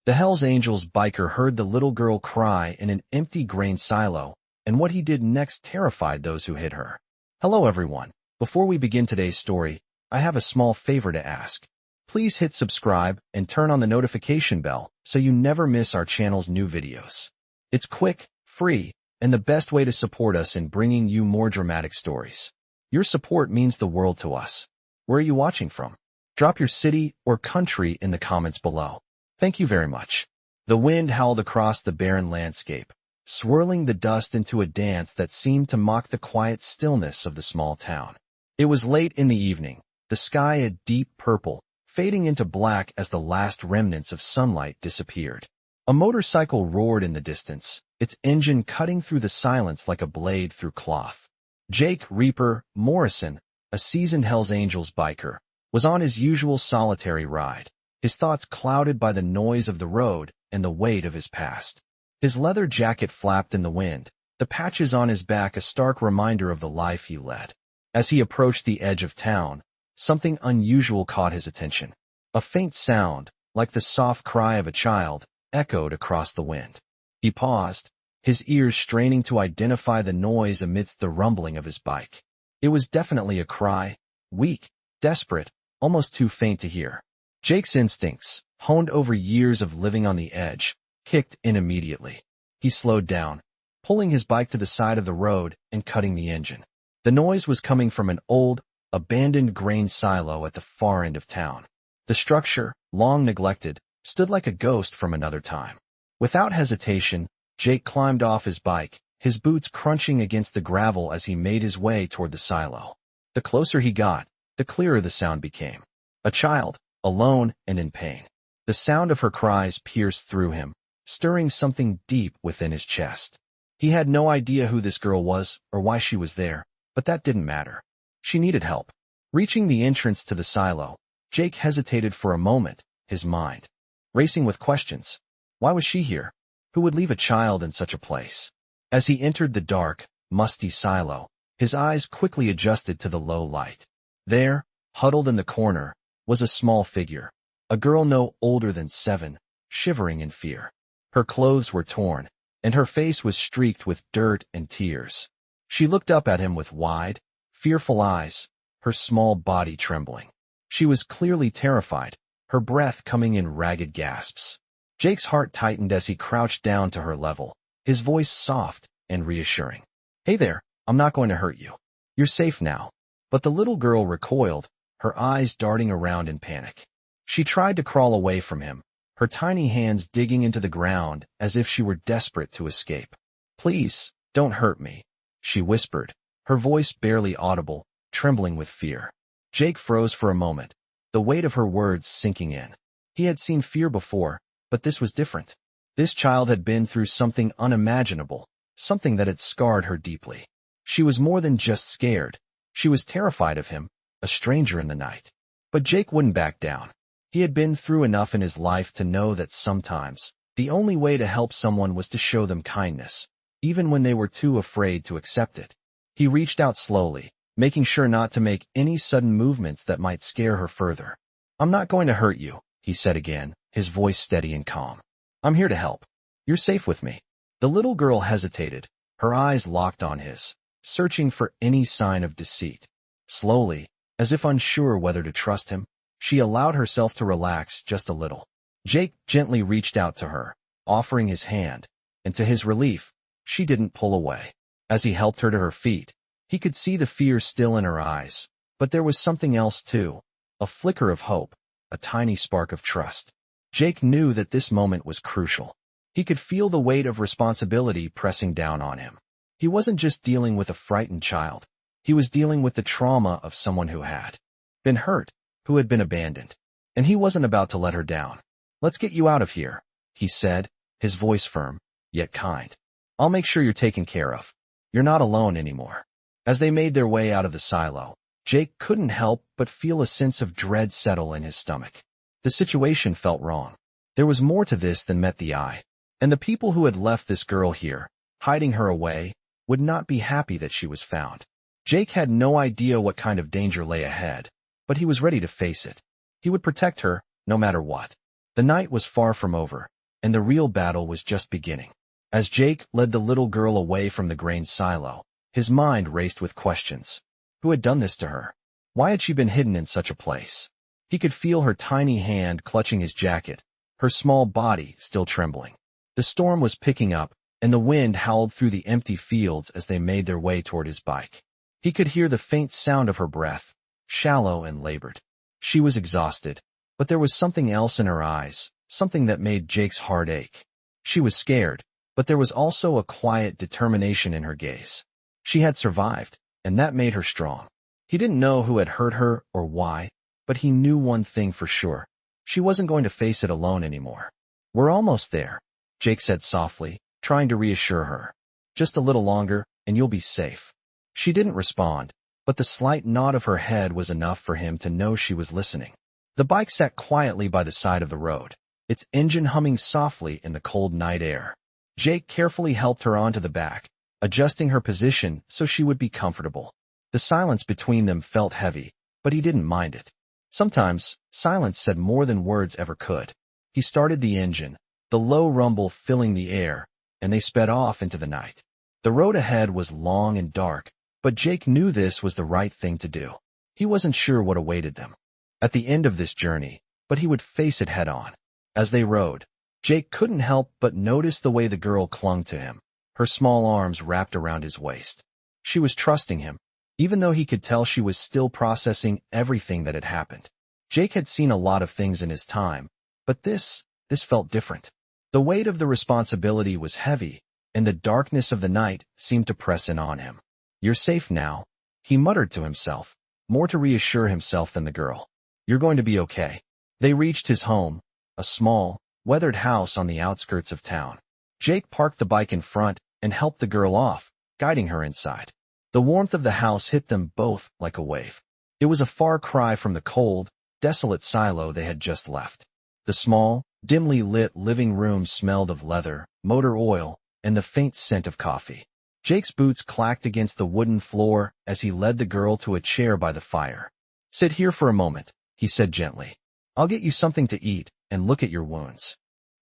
The Hells Angels biker heard the little girl cry in an empty grain silo, and what he did next terrified those who hid her. Hello everyone. Before we begin today's story, I have a small favor to ask. Please hit subscribe and turn on the notification bell so you never miss our channel's new videos. It's quick, free, and the best way to support us in bringing you more dramatic stories. Your support means the world to us. Where are you watching from? Drop your city or country in the comments below. Thank you very much. The wind howled across the barren landscape, swirling the dust into a dance that seemed to mock the quiet stillness of the small town. It was late in the evening, the sky a deep purple, fading into black as the last remnants of sunlight disappeared. A motorcycle roared in the distance, its engine cutting through the silence like a blade through cloth. Jake Reaper Morrison, a seasoned Hells Angels biker, was on his usual solitary ride, his thoughts clouded by the noise of the road and the weight of his past. His leather jacket flapped in the wind, the patches on his back a stark reminder of the life he led. As he approached the edge of town, something unusual caught his attention. A faint sound, like the soft cry of a child, echoed across the wind. He paused, his ears straining to identify the noise amidst the rumbling of his bike. It was definitely a cry, weak, desperate, almost too faint to hear. Jake's instincts, honed over years of living on the edge, kicked in immediately. He slowed down, pulling his bike to the side of the road and cutting the engine. The noise was coming from an old, abandoned grain silo at the far end of town. The structure, long neglected, stood like a ghost from another time. Without hesitation, Jake climbed off his bike, his boots crunching against the gravel as he made his way toward the silo. The closer he got, the clearer the sound became. A child, alone and in pain. The sound of her cries pierced through him, stirring something deep within his chest. He had no idea who this girl was or why she was there, but that didn't matter. She needed help. Reaching the entrance to the silo, Jake hesitated for a moment, his mind racing with questions. Why was she here? Who would leave a child in such a place? As he entered the dark, musty silo, his eyes quickly adjusted to the low light. There, huddled in the corner, was a small figure, a girl no older than 7, shivering in fear. Her clothes were torn, and her face was streaked with dirt and tears. She looked up at him with wide, fearful eyes, her small body trembling. She was clearly terrified, her breath coming in ragged gasps. Jake's heart tightened as he crouched down to her level, his voice soft and reassuring. "Hey there, I'm not going to hurt you. You're safe now." But the little girl recoiled, her eyes darting around in panic. She tried to crawl away from him, her tiny hands digging into the ground as if she were desperate to escape. "Please, don't hurt me," she whispered, her voice barely audible, trembling with fear. Jake froze for a moment, the weight of her words sinking in. He had seen fear before, but this was different. This child had been through something unimaginable, something that had scarred her deeply. She was more than just scared. She was terrified of him, a stranger in the night. But Jake wouldn't back down. He had been through enough in his life to know that sometimes the only way to help someone was to show them kindness, even when they were too afraid to accept it. He reached out slowly, making sure not to make any sudden movements that might scare her further. "I'm not going to hurt you," he said again, his voice steady and calm. "I'm here to help. You're safe with me." The little girl hesitated, her eyes locked on his, searching for any sign of deceit. Slowly, as if unsure whether to trust him, she allowed herself to relax just a little. Jake gently reached out to her, offering his hand, and to his relief, she didn't pull away. As he helped her to her feet, he could see the fear still in her eyes, but there was something else too, a flicker of hope, a tiny spark of trust. Jake knew that this moment was crucial. He could feel the weight of responsibility pressing down on him. He wasn't just dealing with a frightened child. He was dealing with the trauma of someone who had been hurt, who had been abandoned. And he wasn't about to let her down. "Let's get you out of here," he said, his voice firm, yet kind. "I'll make sure you're taken care of. You're not alone anymore." As they made their way out of the silo, Jake couldn't help but feel a sense of dread settle in his stomach. The situation felt wrong. There was more to this than met the eye. And the people who had left this girl here, hiding her away, would not be happy that she was found. Jake had no idea what kind of danger lay ahead, but he was ready to face it. He would protect her, no matter what. The night was far from over, and the real battle was just beginning. As Jake led the little girl away from the grain silo, his mind raced with questions. Who had done this to her? Why had she been hidden in such a place? He could feel her tiny hand clutching his jacket, her small body still trembling. The storm was picking up, and the wind howled through the empty fields as they made their way toward his bike. He could hear the faint sound of her breath, shallow and labored. She was exhausted, but there was something else in her eyes, something that made Jake's heart ache. She was scared, but there was also a quiet determination in her gaze. She had survived, and that made her strong. He didn't know who had hurt her or why, but he knew one thing for sure. She wasn't going to face it alone anymore. We're almost there, Jake said softly, trying to reassure her. Just a little longer, and you'll be safe. She didn't respond, but the slight nod of her head was enough for him to know she was listening. The bike sat quietly by the side of the road, its engine humming softly in the cold night air. Jake carefully helped her onto the back, adjusting her position so she would be comfortable. The silence between them felt heavy, but he didn't mind it. Sometimes, silence said more than words ever could. He started the engine, the low rumble filling the air, and they sped off into the night. The road ahead was long and dark, but Jake knew this was the right thing to do. He wasn't sure what awaited them at the end of this journey, but he would face it head on. As they rode, Jake couldn't help but notice the way the girl clung to him, her small arms wrapped around his waist. She was trusting him, even though he could tell she was still processing everything that had happened. Jake had seen a lot of things in his time, but this felt different. The weight of the responsibility was heavy, and the darkness of the night seemed to press in on him. You're safe now, he muttered to himself, more to reassure himself than the girl. You're going to be okay. They reached his home, a small, weathered house on the outskirts of town. Jake parked the bike in front and helped the girl off, guiding her inside. The warmth of the house hit them both like a wave. It was a far cry from the cold, desolate silo they had just left. The small, dimly lit living room smelled of leather, motor oil, and the faint scent of coffee. Jake's boots clacked against the wooden floor as he led the girl to a chair by the fire. Sit here for a moment, he said gently. I'll get you something to eat and look at your wounds.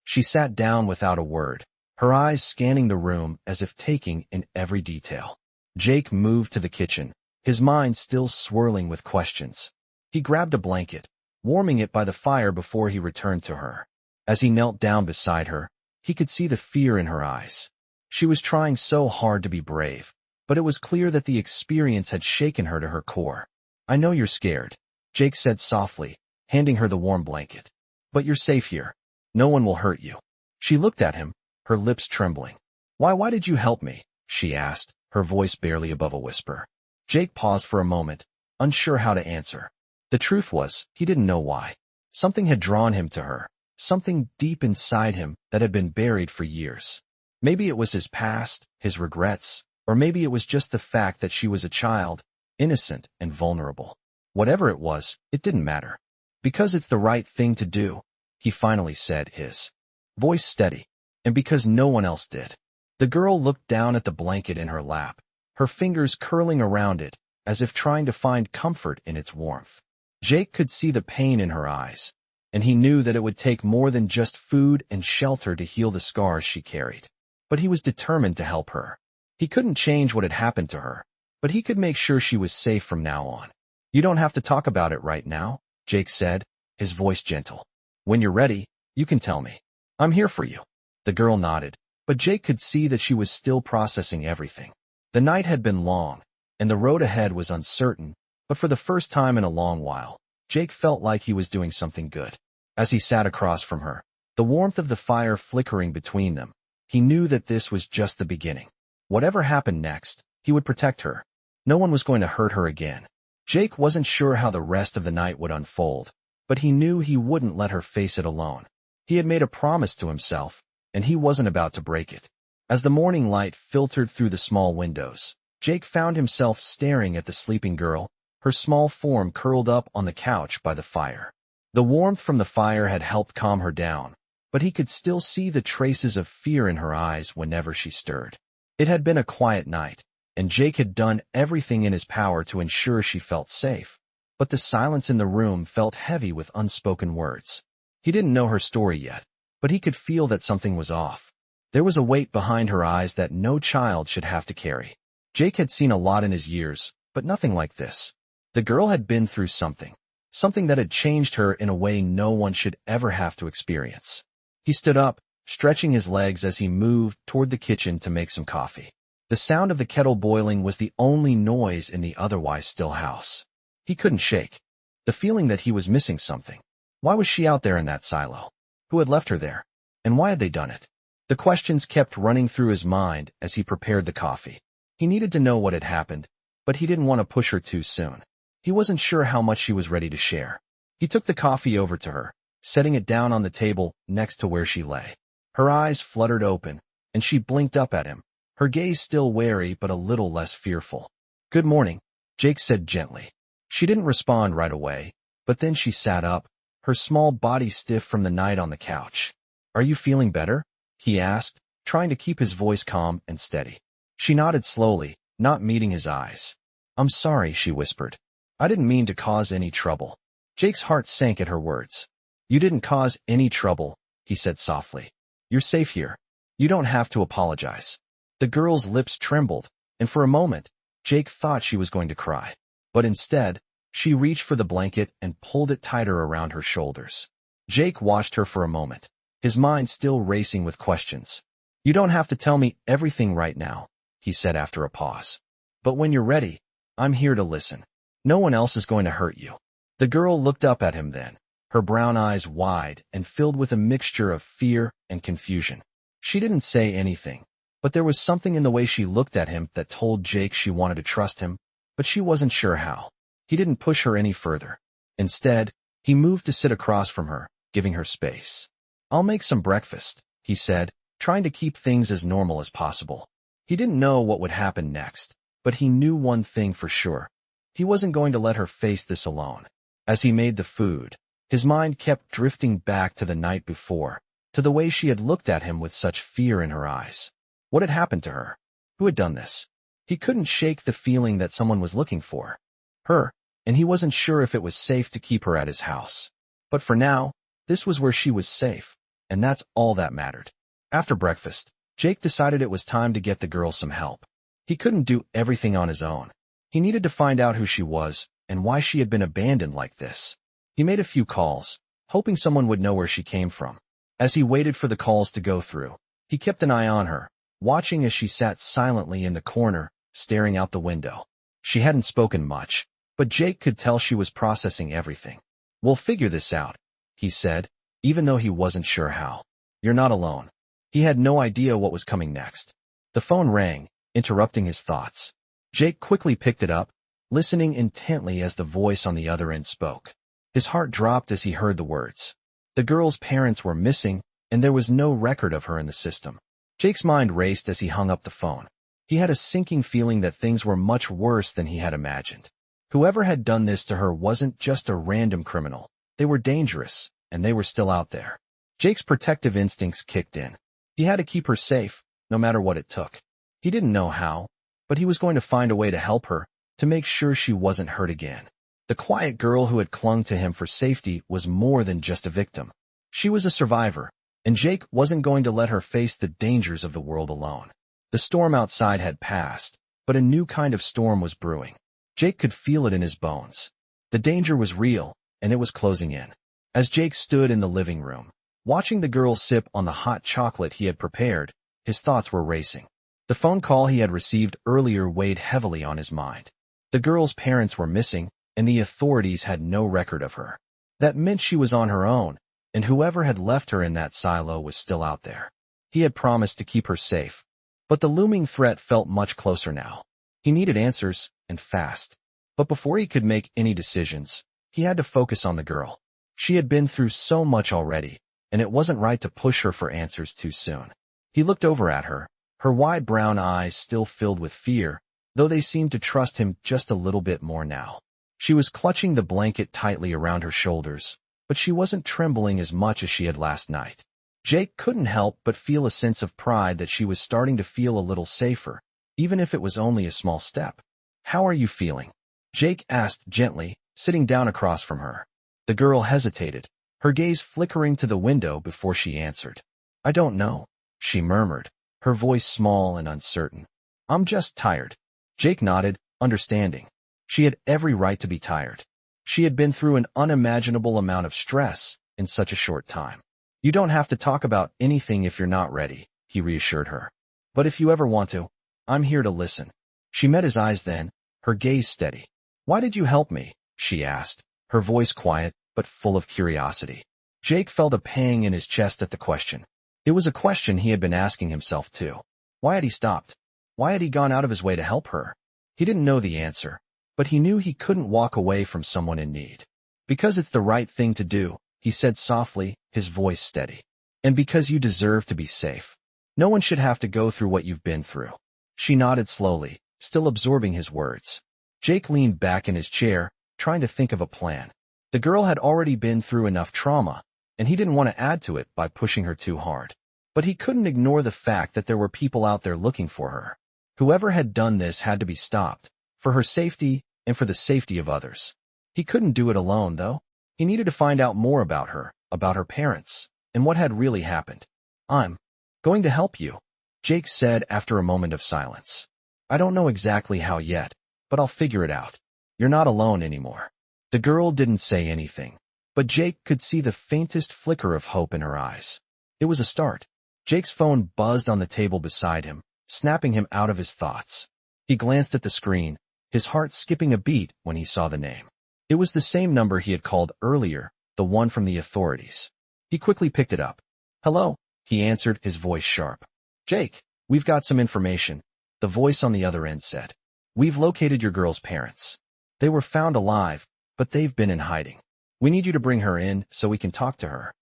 She sat down without a word, her eyes scanning the room as if taking in every detail. Jake moved to the kitchen, his mind still swirling with questions. He grabbed a blanket, warming it by the fire before he returned to her. As he knelt down beside her, he could see the fear in her eyes. She was trying so hard to be brave, but it was clear that the experience had shaken her to her core. I know you're scared, Jake said softly, handing her the warm blanket. But you're safe here. No one will hurt you. She looked at him, her lips trembling. Why did you help me? She asked, her voice barely above a whisper. Jake paused for a moment, unsure how to answer. The truth was, he didn't know why. Something had drawn him to her, something deep inside him that had been buried for years. Maybe it was his past, his regrets, or maybe it was just the fact that she was a child, innocent and vulnerable. Whatever it was, it didn't matter. Because it's the right thing to do, he finally said, his voice steady, and because no one else did. The girl looked down at the blanket in her lap, her fingers curling around it, as if trying to find comfort in its warmth. Jake could see the pain in her eyes, and he knew that it would take more than just food and shelter to heal the scars she carried. But he was determined to help her. He couldn't change what had happened to her, but he could make sure she was safe from now on. You don't have to talk about it right now, Jake said, his voice gentle. When you're ready, you can tell me. I'm here for you. The girl nodded, but Jake could see that she was still processing everything. The night had been long, and the road ahead was uncertain, but for the first time in a long while, Jake felt like he was doing something good. As he sat across from her, the warmth of the fire flickering between them, he knew that this was just the beginning. Whatever happened next, he would protect her. No one was going to hurt her again. Jake wasn't sure how the rest of the night would unfold, but he knew he wouldn't let her face it alone. He had made a promise to himself, and he wasn't about to break it. As the morning light filtered through the small windows, Jake found himself staring at the sleeping girl, her small form curled up on the couch by the fire. The warmth from the fire had helped calm her down, but he could still see the traces of fear in her eyes whenever she stirred. It had been a quiet night, and Jake had done everything in his power to ensure she felt safe. But the silence in the room felt heavy with unspoken words. He didn't know her story yet, but he could feel that something was off. There was a weight behind her eyes that no child should have to carry. Jake had seen a lot in his years, but nothing like this. The girl had been through something that had changed her in a way no one should ever have to experience. He stood up, stretching his legs as he moved toward the kitchen to make some coffee. The sound of the kettle boiling was the only noise in the otherwise still house. He couldn't shake the feeling that he was missing something. Why was she out there in that silo? Who had left her there? And why had they done it? The questions kept running through his mind as he prepared the coffee. He needed to know what had happened, but he didn't want to push her too soon. He wasn't sure how much she was ready to share. He took the coffee over to her, setting it down on the table next to where she lay. Her eyes fluttered open, and she blinked up at him, her gaze still wary but a little less fearful. "Good morning," Jake said gently. She didn't respond right away, but then she sat up, her small body stiff from the night on the couch. "Are you feeling better?" he asked, trying to keep his voice calm and steady. She nodded slowly, not meeting his eyes. "I'm sorry," she whispered. "I didn't mean to cause any trouble." Jake's heart sank at her words. "You didn't cause any trouble," he said softly. "You're safe here. You don't have to apologize." The girl's lips trembled, and for a moment, Jake thought she was going to cry. But instead, she reached for the blanket and pulled it tighter around her shoulders. Jake watched her for a moment, his mind still racing with questions. "You don't have to tell me everything right now," he said after a pause. "But when you're ready, I'm here to listen. No one else is going to hurt you." The girl looked up at him then, her brown eyes wide and filled with a mixture of fear and confusion. She didn't say anything, but there was something in the way she looked at him that told Jake she wanted to trust him, but she wasn't sure how. He didn't push her any further. Instead, he moved to sit across from her, giving her space. "I'll make some breakfast," he said, trying to keep things as normal as possible. He didn't know what would happen next, but he knew one thing for sure. He wasn't going to let her face this alone. As he made the food, his mind kept drifting back to the night before, to the way she had looked at him with such fear in her eyes. What had happened to her? Who had done this? He couldn't shake the feeling that someone was looking for her, and he wasn't sure if it was safe to keep her at his house. But for now, this was where she was safe, and that's all that mattered. After breakfast, Jake decided it was time to get the girl some help. He couldn't do everything on his own. He needed to find out who she was and why she had been abandoned like this. He made a few calls, hoping someone would know where she came from. As he waited for the calls to go through, he kept an eye on her, watching as she sat silently in the corner, staring out the window. She hadn't spoken much, but Jake could tell she was processing everything. "We'll figure this out," he said, even though he wasn't sure how. "You're not alone." He had no idea what was coming next. The phone rang, interrupting his thoughts. Jake quickly picked it up, listening intently as the voice on the other end spoke. His heart dropped as he heard the words. The girl's parents were missing, and there was no record of her in the system. Jake's mind raced as he hung up the phone. He had a sinking feeling that things were much worse than he had imagined. Whoever had done this to her wasn't just a random criminal. They were dangerous, and they were still out there. Jake's protective instincts kicked in. He had to keep her safe, no matter what it took. He didn't know how, but he was going to find a way to help her, to make sure she wasn't hurt again. The quiet girl who had clung to him for safety was more than just a victim. She was a survivor, and Jake wasn't going to let her face the dangers of the world alone. The storm outside had passed, but a new kind of storm was brewing. Jake could feel it in his bones. The danger was real, and it was closing in. As Jake stood in the living room, watching the girl sip on the hot chocolate he had prepared, his thoughts were racing. The phone call he had received earlier weighed heavily on his mind. The girl's parents were missing, and the authorities had no record of her. That meant she was on her own, and whoever had left her in that silo was still out there. He had promised to keep her safe, but the looming threat felt much closer now. He needed answers, and fast. But before he could make any decisions, he had to focus on the girl. She had been through so much already, and it wasn't right to push her for answers too soon. He looked over at her, her wide brown eyes still filled with fear, though they seemed to trust him just a little bit more now. She was clutching the blanket tightly around her shoulders, but she wasn't trembling as much as she had last night. Jake couldn't help but feel a sense of pride that she was starting to feel a little safer, even if it was only a small step. "How are you feeling?" Jake asked gently, sitting down across from her. The girl hesitated, her gaze flickering to the window before she answered. I don't know, she murmured, her voice small and uncertain. I'm just tired. Jake nodded, understanding. She had every right to be tired. She had been through an unimaginable amount of stress in such a short time. You don't have to talk about anything if you're not ready, he reassured her. But if you ever want to, I'm here to listen. She met his eyes then, her gaze steady. Why did you help me? She asked, her voice quiet but full of curiosity. Jake felt a pang in his chest at the question. It was a question he had been asking himself too. Why had he stopped? Why had he gone out of his way to help her? He didn't know the answer, but he knew he couldn't walk away from someone in need. Because it's the right thing to do, he said softly, his voice steady. And because you deserve to be safe. No one should have to go through what you've been through. She nodded slowly, still absorbing his words. Jake leaned back in his chair, trying to think of a plan. The girl had already been through enough trauma, and he didn't want to add to it by pushing her too hard. But he couldn't ignore the fact that there were people out there looking for her. Whoever had done this had to be stopped, for her safety and for the safety of others. He couldn't do it alone, though. He needed to find out more about her parents, and what had really happened. I'm going to help you, Jake said after a moment of silence. I don't know exactly how yet, but I'll figure it out. You're not alone anymore. The girl didn't say anything, but Jake could see the faintest flicker of hope in her eyes. It was a start. Jake's phone buzzed on the table beside him, snapping him out of his thoughts. He glanced at the screen, his heart skipping a beat when he saw the name. It was the same number he had called earlier, the one from the authorities. He quickly picked it up. Hello, he answered, his voice sharp. Jake, we've got some information, the voice on the other end said. We've located your girl's parents. They were found alive, but they've been in hiding. We need you to bring her in so we can talk to her.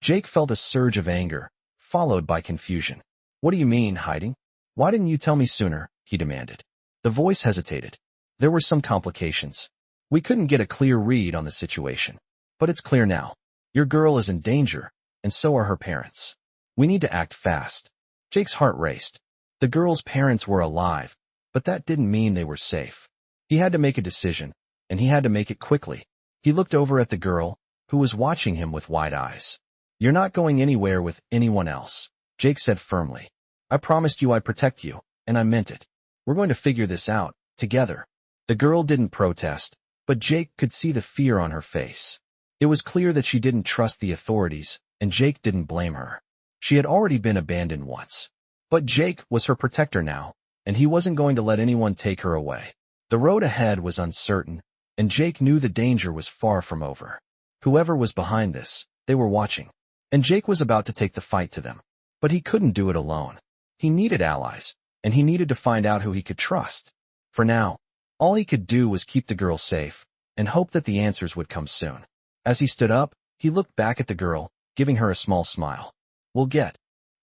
Jake felt a surge of anger, followed by confusion. What do you mean, hiding? Why didn't you tell me sooner? He demanded. The voice hesitated. There were some complications. We couldn't get a clear read on the situation. But it's clear now. Your girl is in danger, and so are her parents. We need to act fast. Jake's heart raced. The girl's parents were alive, but that didn't mean they were safe. He had to make a decision, and he had to make it quickly. He looked over at the girl, who was watching him with wide eyes. You're not going anywhere with anyone else, Jake said firmly. I promised you I'd protect you, and I meant it. We're going to figure this out, together. The girl didn't protest, but Jake could see the fear on her face. It was clear that she didn't trust the authorities, and Jake didn't blame her. She had already been abandoned once. But Jake was her protector now, and he wasn't going to let anyone take her away. The road ahead was uncertain, and Jake knew the danger was far from over. Whoever was behind this, they were watching. And Jake was about to take the fight to them. But he couldn't do it alone. He needed allies, and he needed to find out who he could trust. For now, all he could do was keep the girl safe, and hope that the answers would come soon. As he stood up, he looked back at the girl, giving her a small smile. We'll get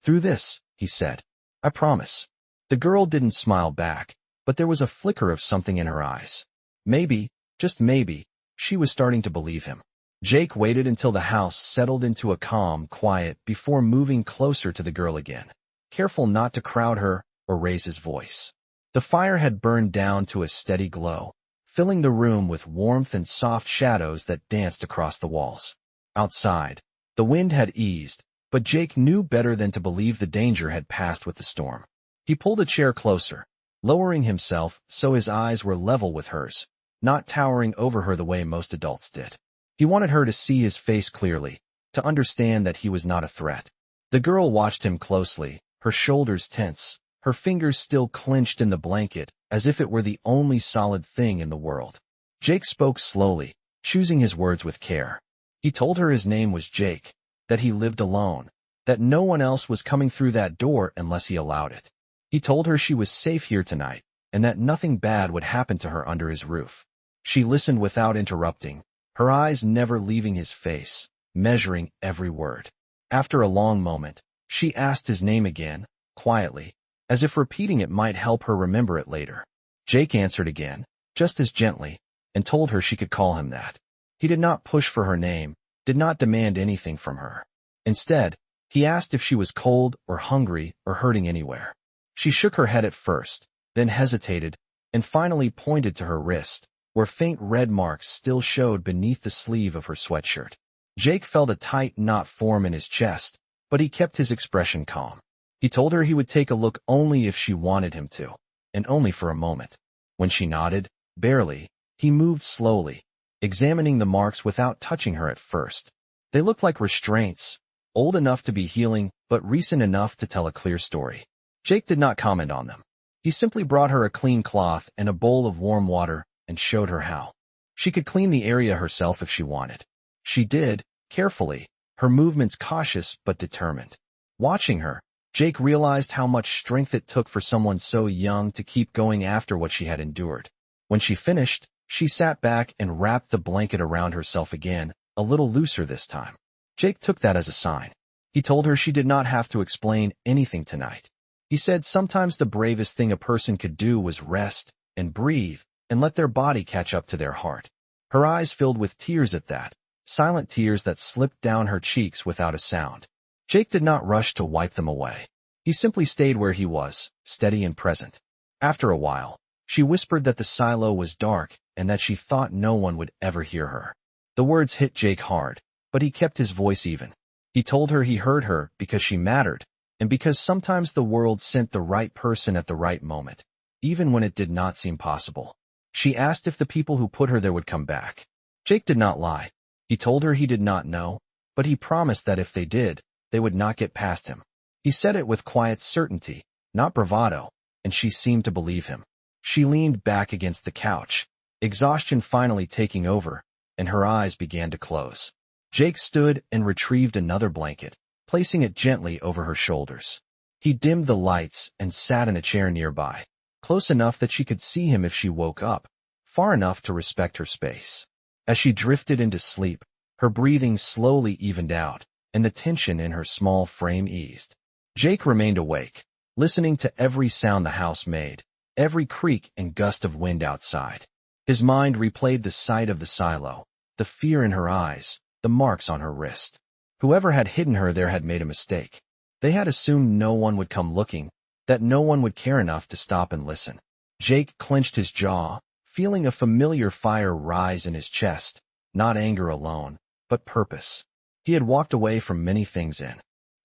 through this, he said. I promise. The girl didn't smile back, but there was a flicker of something in her eyes. Maybe, just maybe, she was starting to believe him. Jake waited until the house settled into a calm quiet before moving closer to the girl again, careful not to crowd her or raise his voice. The fire had burned down to a steady glow, filling the room with warmth and soft shadows that danced across the walls. Outside, the wind had eased, but Jake knew better than to believe the danger had passed with the storm. He pulled a chair closer, lowering himself so his eyes were level with hers, not towering over her the way most adults did. He wanted her to see his face clearly, to understand that he was not a threat. The girl watched him closely, her shoulders tense, her fingers still clenched in the blanket, as if it were the only solid thing in the world. Jake spoke slowly, choosing his words with care. He told her his name was Jake, that he lived alone, that no one else was coming through that door unless he allowed it. He told her she was safe here tonight, and that nothing bad would happen to her under his roof. She listened without interrupting, her eyes never leaving his face, measuring every word. After a long moment, she asked his name again, quietly, as if repeating it might help her remember it later. Jake answered again, just as gently, and told her she could call him that. He did not push for her name, did not demand anything from her. Instead, he asked if she was cold or hungry or hurting anywhere. She shook her head at first, then hesitated, and finally pointed to her wrist, where faint red marks still showed beneath the sleeve of her sweatshirt. Jake felt a tight knot form in his chest, but he kept his expression calm. He told her he would take a look only if she wanted him to, and only for a moment. When she nodded, barely, he moved slowly, examining the marks without touching her at first. They looked like restraints, old enough to be healing, but recent enough to tell a clear story. Jake did not comment on them. He simply brought her a clean cloth and a bowl of warm water and showed her how. She could clean the area herself if she wanted. She did, carefully, her movements cautious but determined. Watching her, Jake realized how much strength it took for someone so young to keep going after what she had endured. When she finished, she sat back and wrapped the blanket around herself again, a little looser this time. Jake took that as a sign. He told her she did not have to explain anything tonight. He said sometimes the bravest thing a person could do was rest and breathe and let their body catch up to their heart. Her eyes filled with tears at that, silent tears that slipped down her cheeks without a sound. Jake did not rush to wipe them away. He simply stayed where he was, steady and present. After a while, she whispered that the silo was dark and that she thought no one would ever hear her. The words hit Jake hard, but he kept his voice even. He told her he heard her because she mattered, and because sometimes the world sent the right person at the right moment, even when it did not seem possible. She asked if the people who put her there would come back. Jake did not lie. He told her he did not know, but he promised that if they did, they would not get past him. He said it with quiet certainty, not bravado, and she seemed to believe him. She leaned back against the couch, exhaustion finally taking over, and her eyes began to close. Jake stood and retrieved another blanket, placing it gently over her shoulders. He dimmed the lights and sat in a chair nearby, close enough that she could see him if she woke up, far enough to respect her space. As she drifted into sleep, her breathing slowly evened out, and the tension in her small frame eased. Jake remained awake, listening to every sound the house made, every creak and gust of wind outside. His mind replayed the sight of the silo, the fear in her eyes, the marks on her wrist. Whoever had hidden her there had made a mistake. They had assumed no one would come looking, that no one would care enough to stop and listen. Jake clenched his jaw, feeling a familiar fire rise in his chest, not anger alone, but purpose. He had walked away from many things in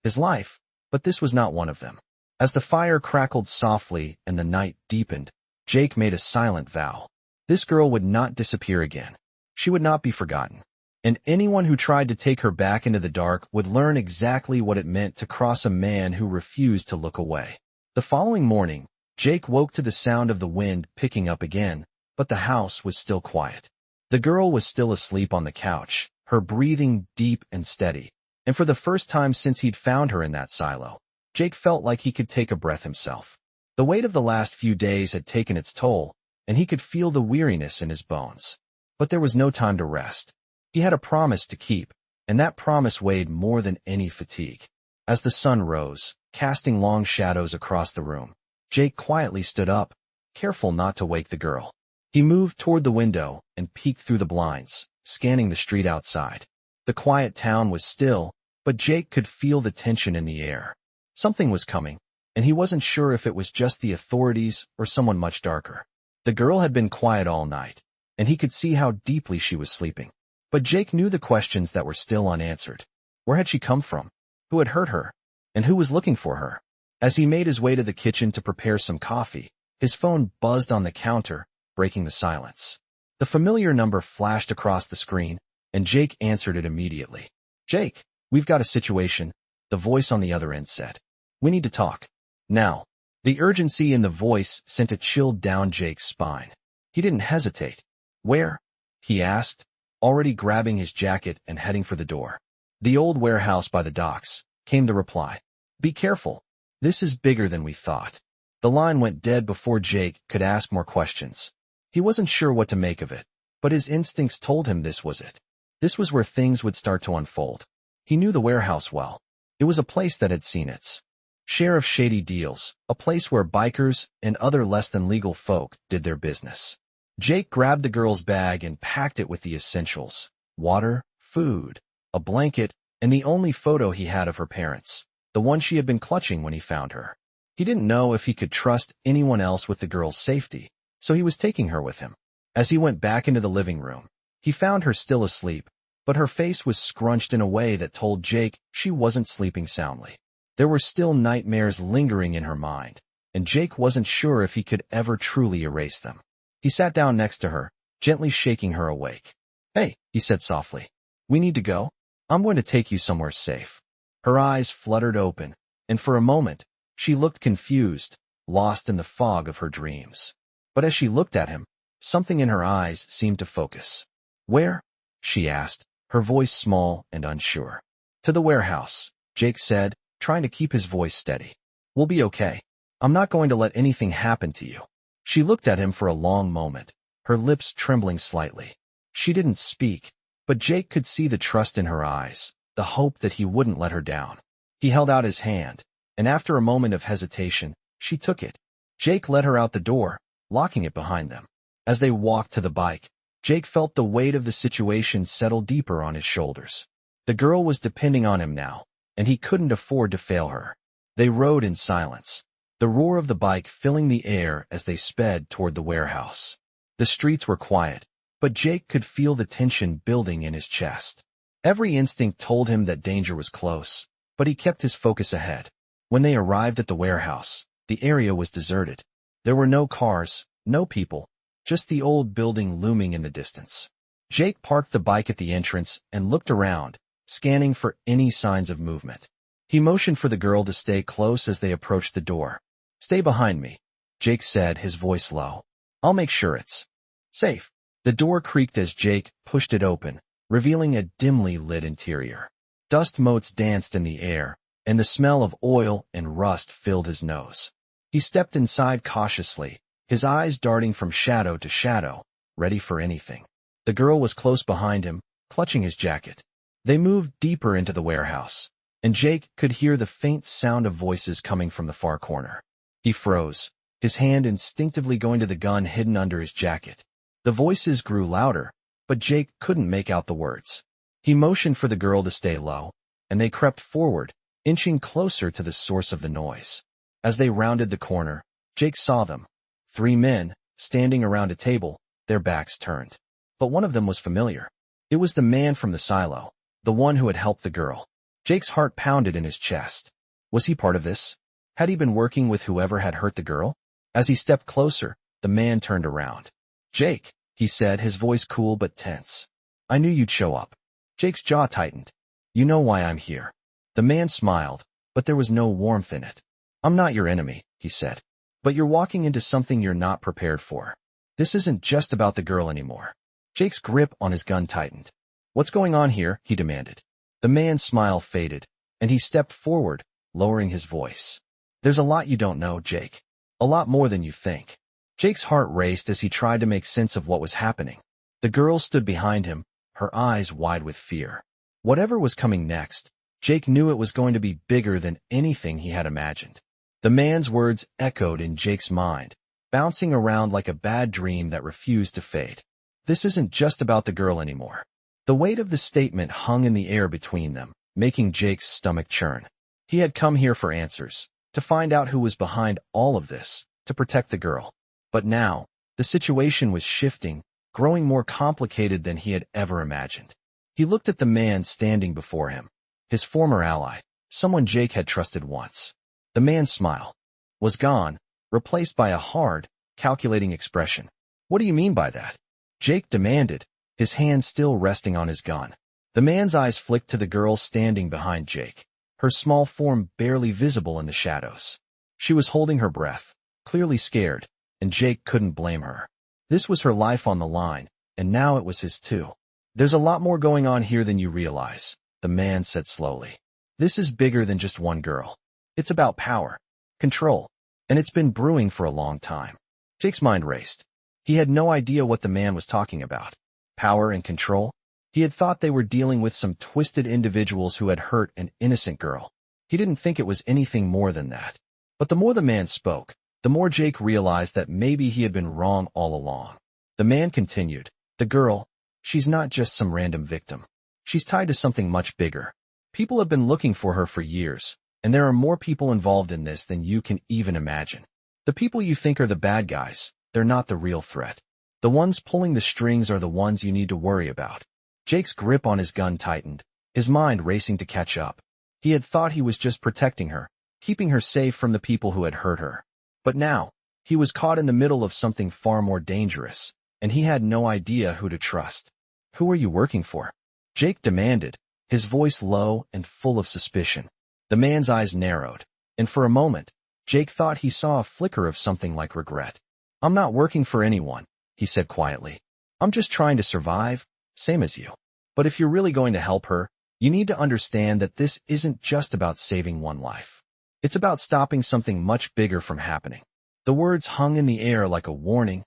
his life, but this was not one of them. As the fire crackled softly and the night deepened, Jake made a silent vow. This girl would not disappear again. She would not be forgotten. And anyone who tried to take her back into the dark would learn exactly what it meant to cross a man who refused to look away. The following morning, Jake woke to the sound of the wind picking up again, but the house was still quiet. The girl was still asleep on the couch, her breathing deep and steady, and for the first time since he'd found her in that silo, Jake felt like he could take a breath himself. The weight of the last few days had taken its toll, and he could feel the weariness in his bones. But there was no time to rest. He had a promise to keep, and that promise weighed more than any fatigue. As the sun rose, casting long shadows across the room, Jake quietly stood up, careful not to wake the girl. He moved toward the window and peeked through the blinds, scanning the street outside. The quiet town was still, but Jake could feel the tension in the air. Something was coming, and he wasn't sure if it was just the authorities or someone much darker. The girl had been quiet all night, and he could see how deeply she was sleeping. But Jake knew the questions that were still unanswered. Where had she come from? Who had hurt her? And who was looking for her? As he made his way to the kitchen to prepare some coffee, his phone buzzed on the counter, breaking the silence. The familiar number flashed across the screen, and Jake answered it immediately. "Jake, we've got a situation," the voice on the other end said. "We need to talk. Now." The urgency in the voice sent a chill down Jake's spine. He didn't hesitate. "Where?" he asked, already grabbing his jacket and heading for the door. "The old warehouse by the docks," came the reply. "Be careful. This is bigger than we thought." The line went dead before Jake could ask more questions. He wasn't sure what to make of it, but his instincts told him this was it. This was where things would start to unfold. He knew the warehouse well. It was a place that had seen its share of shady deals, a place where bikers and other less-than-legal folk did their business. Jake grabbed the girl's bag and packed it with the essentials: water, food, a blanket, and the only photo he had of her parents, the one she had been clutching when he found her. He didn't know if he could trust anyone else with the girl's safety, so he was taking her with him. As he went back into the living room, he found her still asleep, but her face was scrunched in a way that told Jake she wasn't sleeping soundly. There were still nightmares lingering in her mind, and Jake wasn't sure if he could ever truly erase them. He sat down next to her, gently shaking her awake. "Hey," he said softly. "We need to go. I'm going to take you somewhere safe." Her eyes fluttered open, and for a moment, she looked confused, lost in the fog of her dreams. But as she looked at him, something in her eyes seemed to focus. "Where?" she asked, her voice small and unsure. "To the warehouse," Jake said, trying to keep his voice steady. "We'll be okay. I'm not going to let anything happen to you." She looked at him for a long moment, her lips trembling slightly. She didn't speak, but Jake could see the trust in her eyes, the hope that he wouldn't let her down. He held out his hand, and after a moment of hesitation, she took it. Jake led her out the door, locking it behind them. As they walked to the bike, Jake felt the weight of the situation settle deeper on his shoulders. The girl was depending on him now, and he couldn't afford to fail her. They rode in silence, the roar of the bike filling the air as they sped toward the warehouse. The streets were quiet, but Jake could feel the tension building in his chest. Every instinct told him that danger was close, but he kept his focus ahead. When they arrived at the warehouse, the area was deserted. There were no cars, no people, just the old building looming in the distance. Jake parked the bike at the entrance and looked around, scanning for any signs of movement. He motioned for the girl to stay close as they approached the door. "Stay behind me," Jake said, his voice low. "I'll make sure it's safe." The door creaked as Jake pushed it open, revealing a dimly lit interior. Dust motes danced in the air, and the smell of oil and rust filled his nose. He stepped inside cautiously, his eyes darting from shadow to shadow, ready for anything. The girl was close behind him, clutching his jacket. They moved deeper into the warehouse, and Jake could hear the faint sound of voices coming from the far corner. He froze, his hand instinctively going to the gun hidden under his jacket. The voices grew louder, but Jake couldn't make out the words. He motioned for the girl to stay low, and they crept forward, inching closer to the source of the noise. As they rounded the corner, Jake saw them. 3 men, standing around a table, their backs turned. But one of them was familiar. It was the man from the silo, the one who had helped the girl. Jake's heart pounded in his chest. Was he part of this? Had he been working with whoever had hurt the girl? As he stepped closer, the man turned around. "Jake," he said, his voice cool but tense. "I knew you'd show up." Jake's jaw tightened. "You know why I'm here." The man smiled, but there was no warmth in it. "I'm not your enemy," he said. "But you're walking into something you're not prepared for. This isn't just about the girl anymore." Jake's grip on his gun tightened. "What's going on here?" he demanded. The man's smile faded, and he stepped forward, lowering his voice. "There's a lot you don't know, Jake. A lot more than you think." Jake's heart raced as he tried to make sense of what was happening. The girl stood behind him, her eyes wide with fear. Whatever was coming next, Jake knew it was going to be bigger than anything he had imagined. The man's words echoed in Jake's mind, bouncing around like a bad dream that refused to fade. This isn't just about the girl anymore. The weight of the statement hung in the air between them, making Jake's stomach churn. He had come here for answers, to find out who was behind all of this, to protect the girl. But now, the situation was shifting, growing more complicated than he had ever imagined. He looked at the man standing before him, his former ally, someone Jake had trusted once. The man's smile was gone, replaced by a hard, calculating expression. "What do you mean by that?" Jake demanded, his hand still resting on his gun. The man's eyes flicked to the girl standing behind Jake, her small form barely visible in the shadows. She was holding her breath, clearly scared, and Jake couldn't blame her. This was her life on the line, and now it was his too. "There's a lot more going on here than you realize," the man said slowly. "This is bigger than just one girl. It's about power, control, and it's been brewing for a long time." Jake's mind raced. He had no idea what the man was talking about. Power and control? He had thought they were dealing with some twisted individuals who had hurt an innocent girl. He didn't think it was anything more than that. But the more the man spoke, the more Jake realized that maybe he had been wrong all along. The man continued, "The girl, she's not just some random victim. She's tied to something much bigger. People have been looking for her for years, and there are more people involved in this than you can even imagine. The people you think are the bad guys, they're not the real threat. The ones pulling the strings are the ones you need to worry about." Jake's grip on his gun tightened, his mind racing to catch up. He had thought he was just protecting her, keeping her safe from the people who had hurt her. But now, he was caught in the middle of something far more dangerous, and he had no idea who to trust. "Who are you working for?" Jake demanded, his voice low and full of suspicion. The man's eyes narrowed, and for a moment, Jake thought he saw a flicker of something like regret. "I'm not working for anyone," he said quietly. "I'm just trying to survive, same as you. But if you're really going to help her, you need to understand that this isn't just about saving one life. It's about stopping something much bigger from happening." The words hung in the air like a warning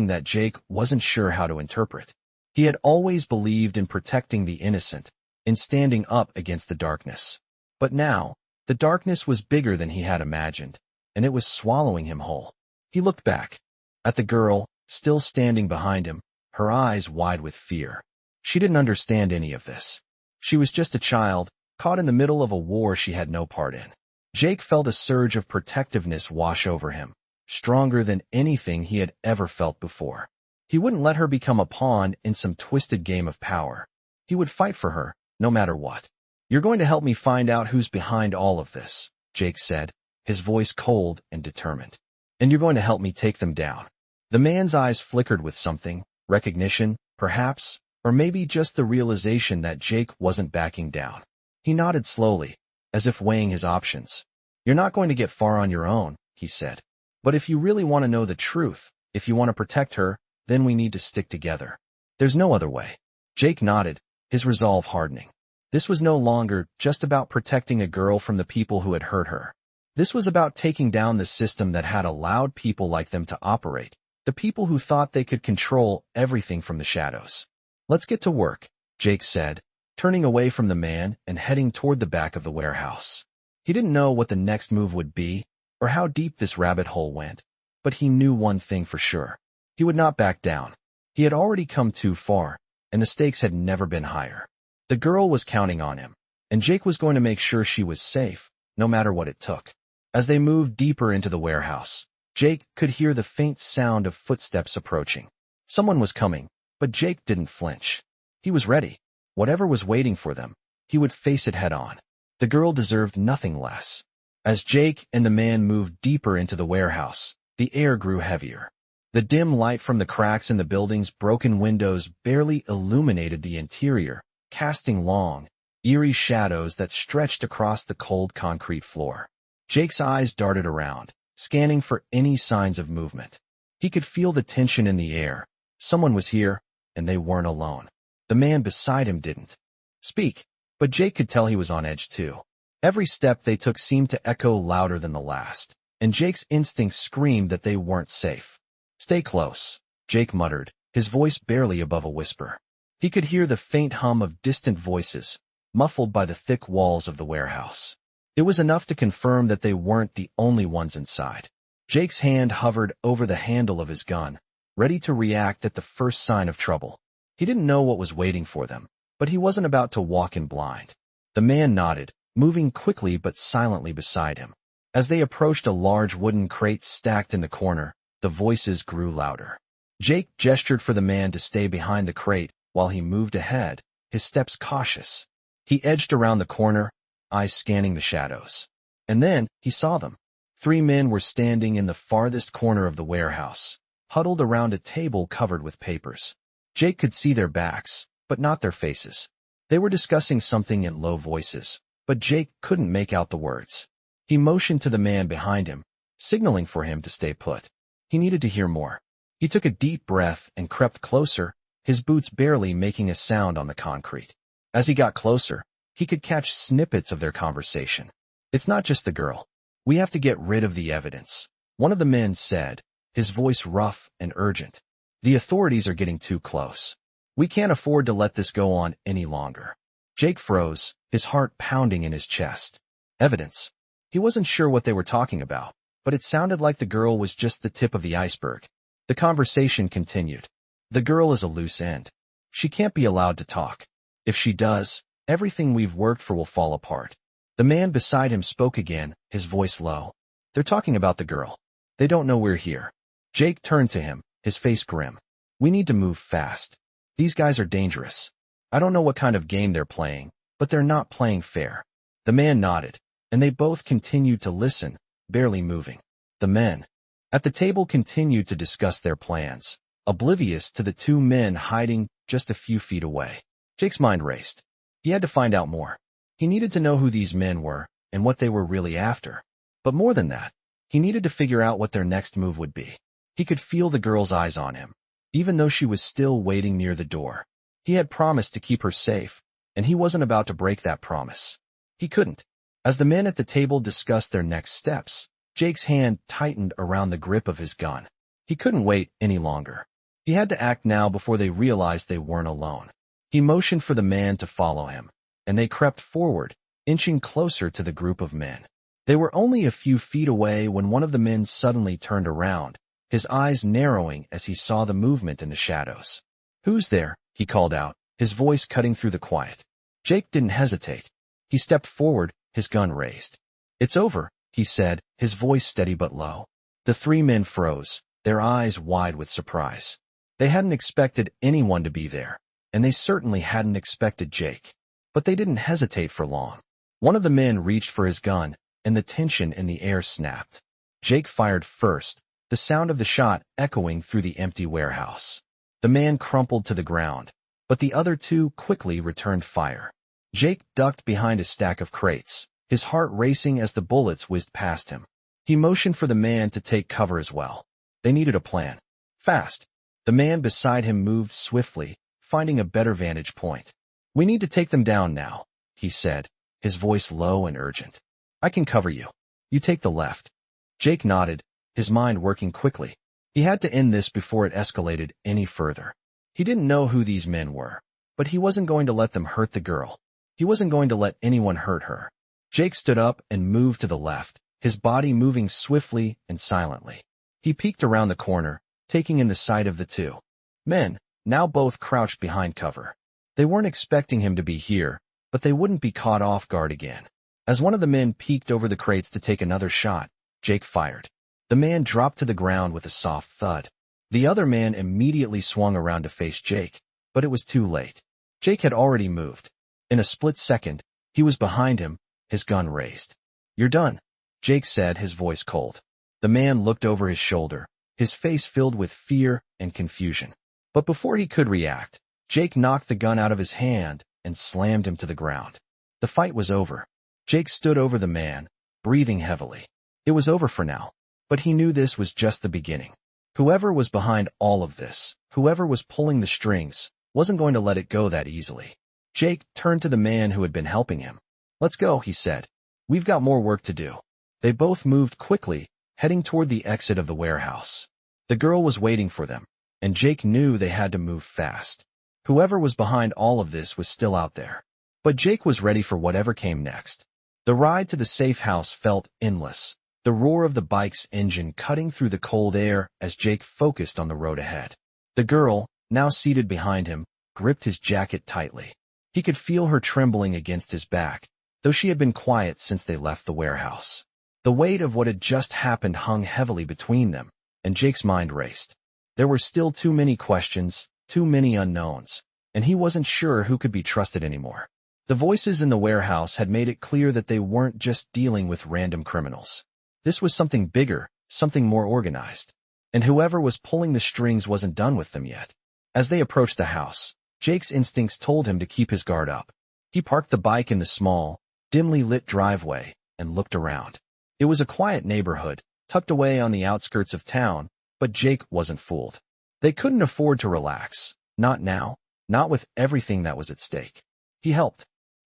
that Jake wasn't sure how to interpret. He had always believed in protecting the innocent, in standing up against the darkness. But now, the darkness was bigger than he had imagined, and it was swallowing him whole. He looked back at the girl, still standing behind him, her eyes wide with fear. She didn't understand any of this. She was just a child, caught in the middle of a war she had no part in. Jake felt a surge of protectiveness wash over him, stronger than anything he had ever felt before. He wouldn't let her become a pawn in some twisted game of power. He would fight for her, no matter what. "You're going to help me find out who's behind all of this," Jake said, his voice cold and determined. "And you're going to help me take them down." The man's eyes flickered with something, recognition, perhaps, or maybe just the realization that Jake wasn't backing down. He nodded slowly, as if weighing his options. "You're not going to get far on your own," he said. "But if you really want to know the truth, if you want to protect her, then we need to stick together. There's no other way." Jake nodded, his resolve hardening. This was no longer just about protecting a girl from the people who had hurt her. This was about taking down the system that had allowed people like them to operate, the people who thought they could control everything from the shadows. "Let's get to work," Jake said, turning away from the man and heading toward the back of the warehouse. He didn't know what the next move would be, or how deep this rabbit hole went, but he knew one thing for sure. He would not back down. He had already come too far, and the stakes had never been higher. The girl was counting on him, and Jake was going to make sure she was safe, no matter what it took. As they moved deeper into the warehouse, Jake could hear the faint sound of footsteps approaching. Someone was coming, but Jake didn't flinch. He was ready. Whatever was waiting for them, he would face it head on. The girl deserved nothing less. As Jake and the man moved deeper into the warehouse, the air grew heavier. The dim light from the cracks in the building's broken windows barely illuminated the interior, casting long, eerie shadows that stretched across the cold concrete floor. Jake's eyes darted around, scanning for any signs of movement. He could feel the tension in the air. Someone was here, and they weren't alone. The man beside him didn't speak, but Jake could tell he was on edge too. Every step they took seemed to echo louder than the last, and Jake's instincts screamed that they weren't safe. "Stay close," Jake muttered, his voice barely above a whisper. He could hear the faint hum of distant voices, muffled by the thick walls of the warehouse. It was enough to confirm that they weren't the only ones inside. Jake's hand hovered over the handle of his gun, ready to react at the first sign of trouble. He didn't know what was waiting for them, but he wasn't about to walk in blind. The man nodded, moving quickly but silently beside him. As they approached a large wooden crate stacked in the corner, the voices grew louder. Jake gestured for the man to stay behind the crate while he moved ahead, his steps cautious. He edged around the corner, eyes scanning the shadows. And then he saw them. 3 men were standing in the farthest corner of the warehouse, huddled around a table covered with papers. Jake could see their backs, but not their faces. They were discussing something in low voices, but Jake couldn't make out the words. He motioned to the man behind him, signaling for him to stay put. He needed to hear more. He took a deep breath and crept closer, his boots barely making a sound on the concrete. As he got closer, he could catch snippets of their conversation. "It's not just the girl. We have to get rid of the evidence," one of the men said, his voice rough and urgent. "The authorities are getting too close. We can't afford to let this go on any longer." Jake froze, his heart pounding in his chest. Evidence. He wasn't sure what they were talking about, but it sounded like the girl was just the tip of the iceberg. The conversation continued. "The girl is a loose end. She can't be allowed to talk. If she does, everything we've worked for will fall apart." The man beside him spoke again, his voice low. "They're talking about the girl. They don't know we're here." Jake turned to him, his face grim. "We need to move fast. These guys are dangerous." I don't know what kind of game they're playing, but they're not playing fair. The man nodded, and they both continued to listen, barely moving. The men at the table continued to discuss their plans, oblivious to the two men hiding just a few feet away. Jake's mind raced. He had to find out more. He needed to know who these men were and what they were really after. But more than that, he needed to figure out what their next move would be. He could feel the girl's eyes on him, even though she was still waiting near the door. He had promised to keep her safe, and he wasn't about to break that promise. He couldn't. As the men at the table discussed their next steps, Jake's hand tightened around the grip of his gun. He couldn't wait any longer. He had to act now before they realized they weren't alone. He motioned for the man to follow him, and they crept forward, inching closer to the group of men. They were only a few feet away when one of the men suddenly turned around, his eyes narrowing as he saw the movement in the shadows. "Who's there?" he called out, his voice cutting through the quiet. Jake didn't hesitate. He stepped forward, his gun raised. "It's over," he said, his voice steady but low. The three men froze, their eyes wide with surprise. They hadn't expected anyone to be there, and they certainly hadn't expected Jake. But they didn't hesitate for long. One of the men reached for his gun, and the tension in the air snapped. Jake fired first, the sound of the shot echoing through the empty warehouse. The man crumpled to the ground, but the other two quickly returned fire. Jake ducked behind a stack of crates, his heart racing as the bullets whizzed past him. He motioned for the man to take cover as well. They needed a plan. Fast. The man beside him moved swiftly, finding a better vantage point. "We need to take them down now," he said, his voice low and urgent. "I can cover you. You take the left." Jake nodded, his mind working quickly. He had to end this before it escalated any further. He didn't know who these men were, but he wasn't going to let them hurt the girl. He wasn't going to let anyone hurt her. Jake stood up and moved to the left, his body moving swiftly and silently. He peeked around the corner, taking in the sight of the two men, now both crouched behind cover. They weren't expecting him to be here, but they wouldn't be caught off guard again. As one of the men peeked over the crates to take another shot, Jake fired. The man dropped to the ground with a soft thud. The other man immediately swung around to face Jake, but it was too late. Jake had already moved. In a split second, he was behind him, his gun raised. "You're done," Jake said, his voice cold. The man looked over his shoulder, his face filled with fear and confusion. But before he could react, Jake knocked the gun out of his hand and slammed him to the ground. The fight was over. Jake stood over the man, breathing heavily. It was over for now, but he knew this was just the beginning. Whoever was behind all of this, whoever was pulling the strings, wasn't going to let it go that easily. Jake turned to the man who had been helping him. "Let's go," he said. "We've got more work to do." They both moved quickly, heading toward the exit of the warehouse. The girl was waiting for them, and Jake knew they had to move fast. Whoever was behind all of this was still out there. But Jake was ready for whatever came next. The ride to the safe house felt endless, the roar of the bike's engine cutting through the cold air as Jake focused on the road ahead. The girl, now seated behind him, gripped his jacket tightly. He could feel her trembling against his back, though she had been quiet since they left the warehouse. The weight of what had just happened hung heavily between them, and Jake's mind raced. There were still too many questions, too many unknowns, and he wasn't sure who could be trusted anymore. The voices in the warehouse had made it clear that they weren't just dealing with random criminals. This was something bigger, something more organized. And whoever was pulling the strings wasn't done with them yet. As they approached the house, Jake's instincts told him to keep his guard up. He parked the bike in the small, dimly lit driveway and looked around. It was a quiet neighborhood, tucked away on the outskirts of town, but Jake wasn't fooled. They couldn't afford to relax, not now, not with everything that was at stake. He helped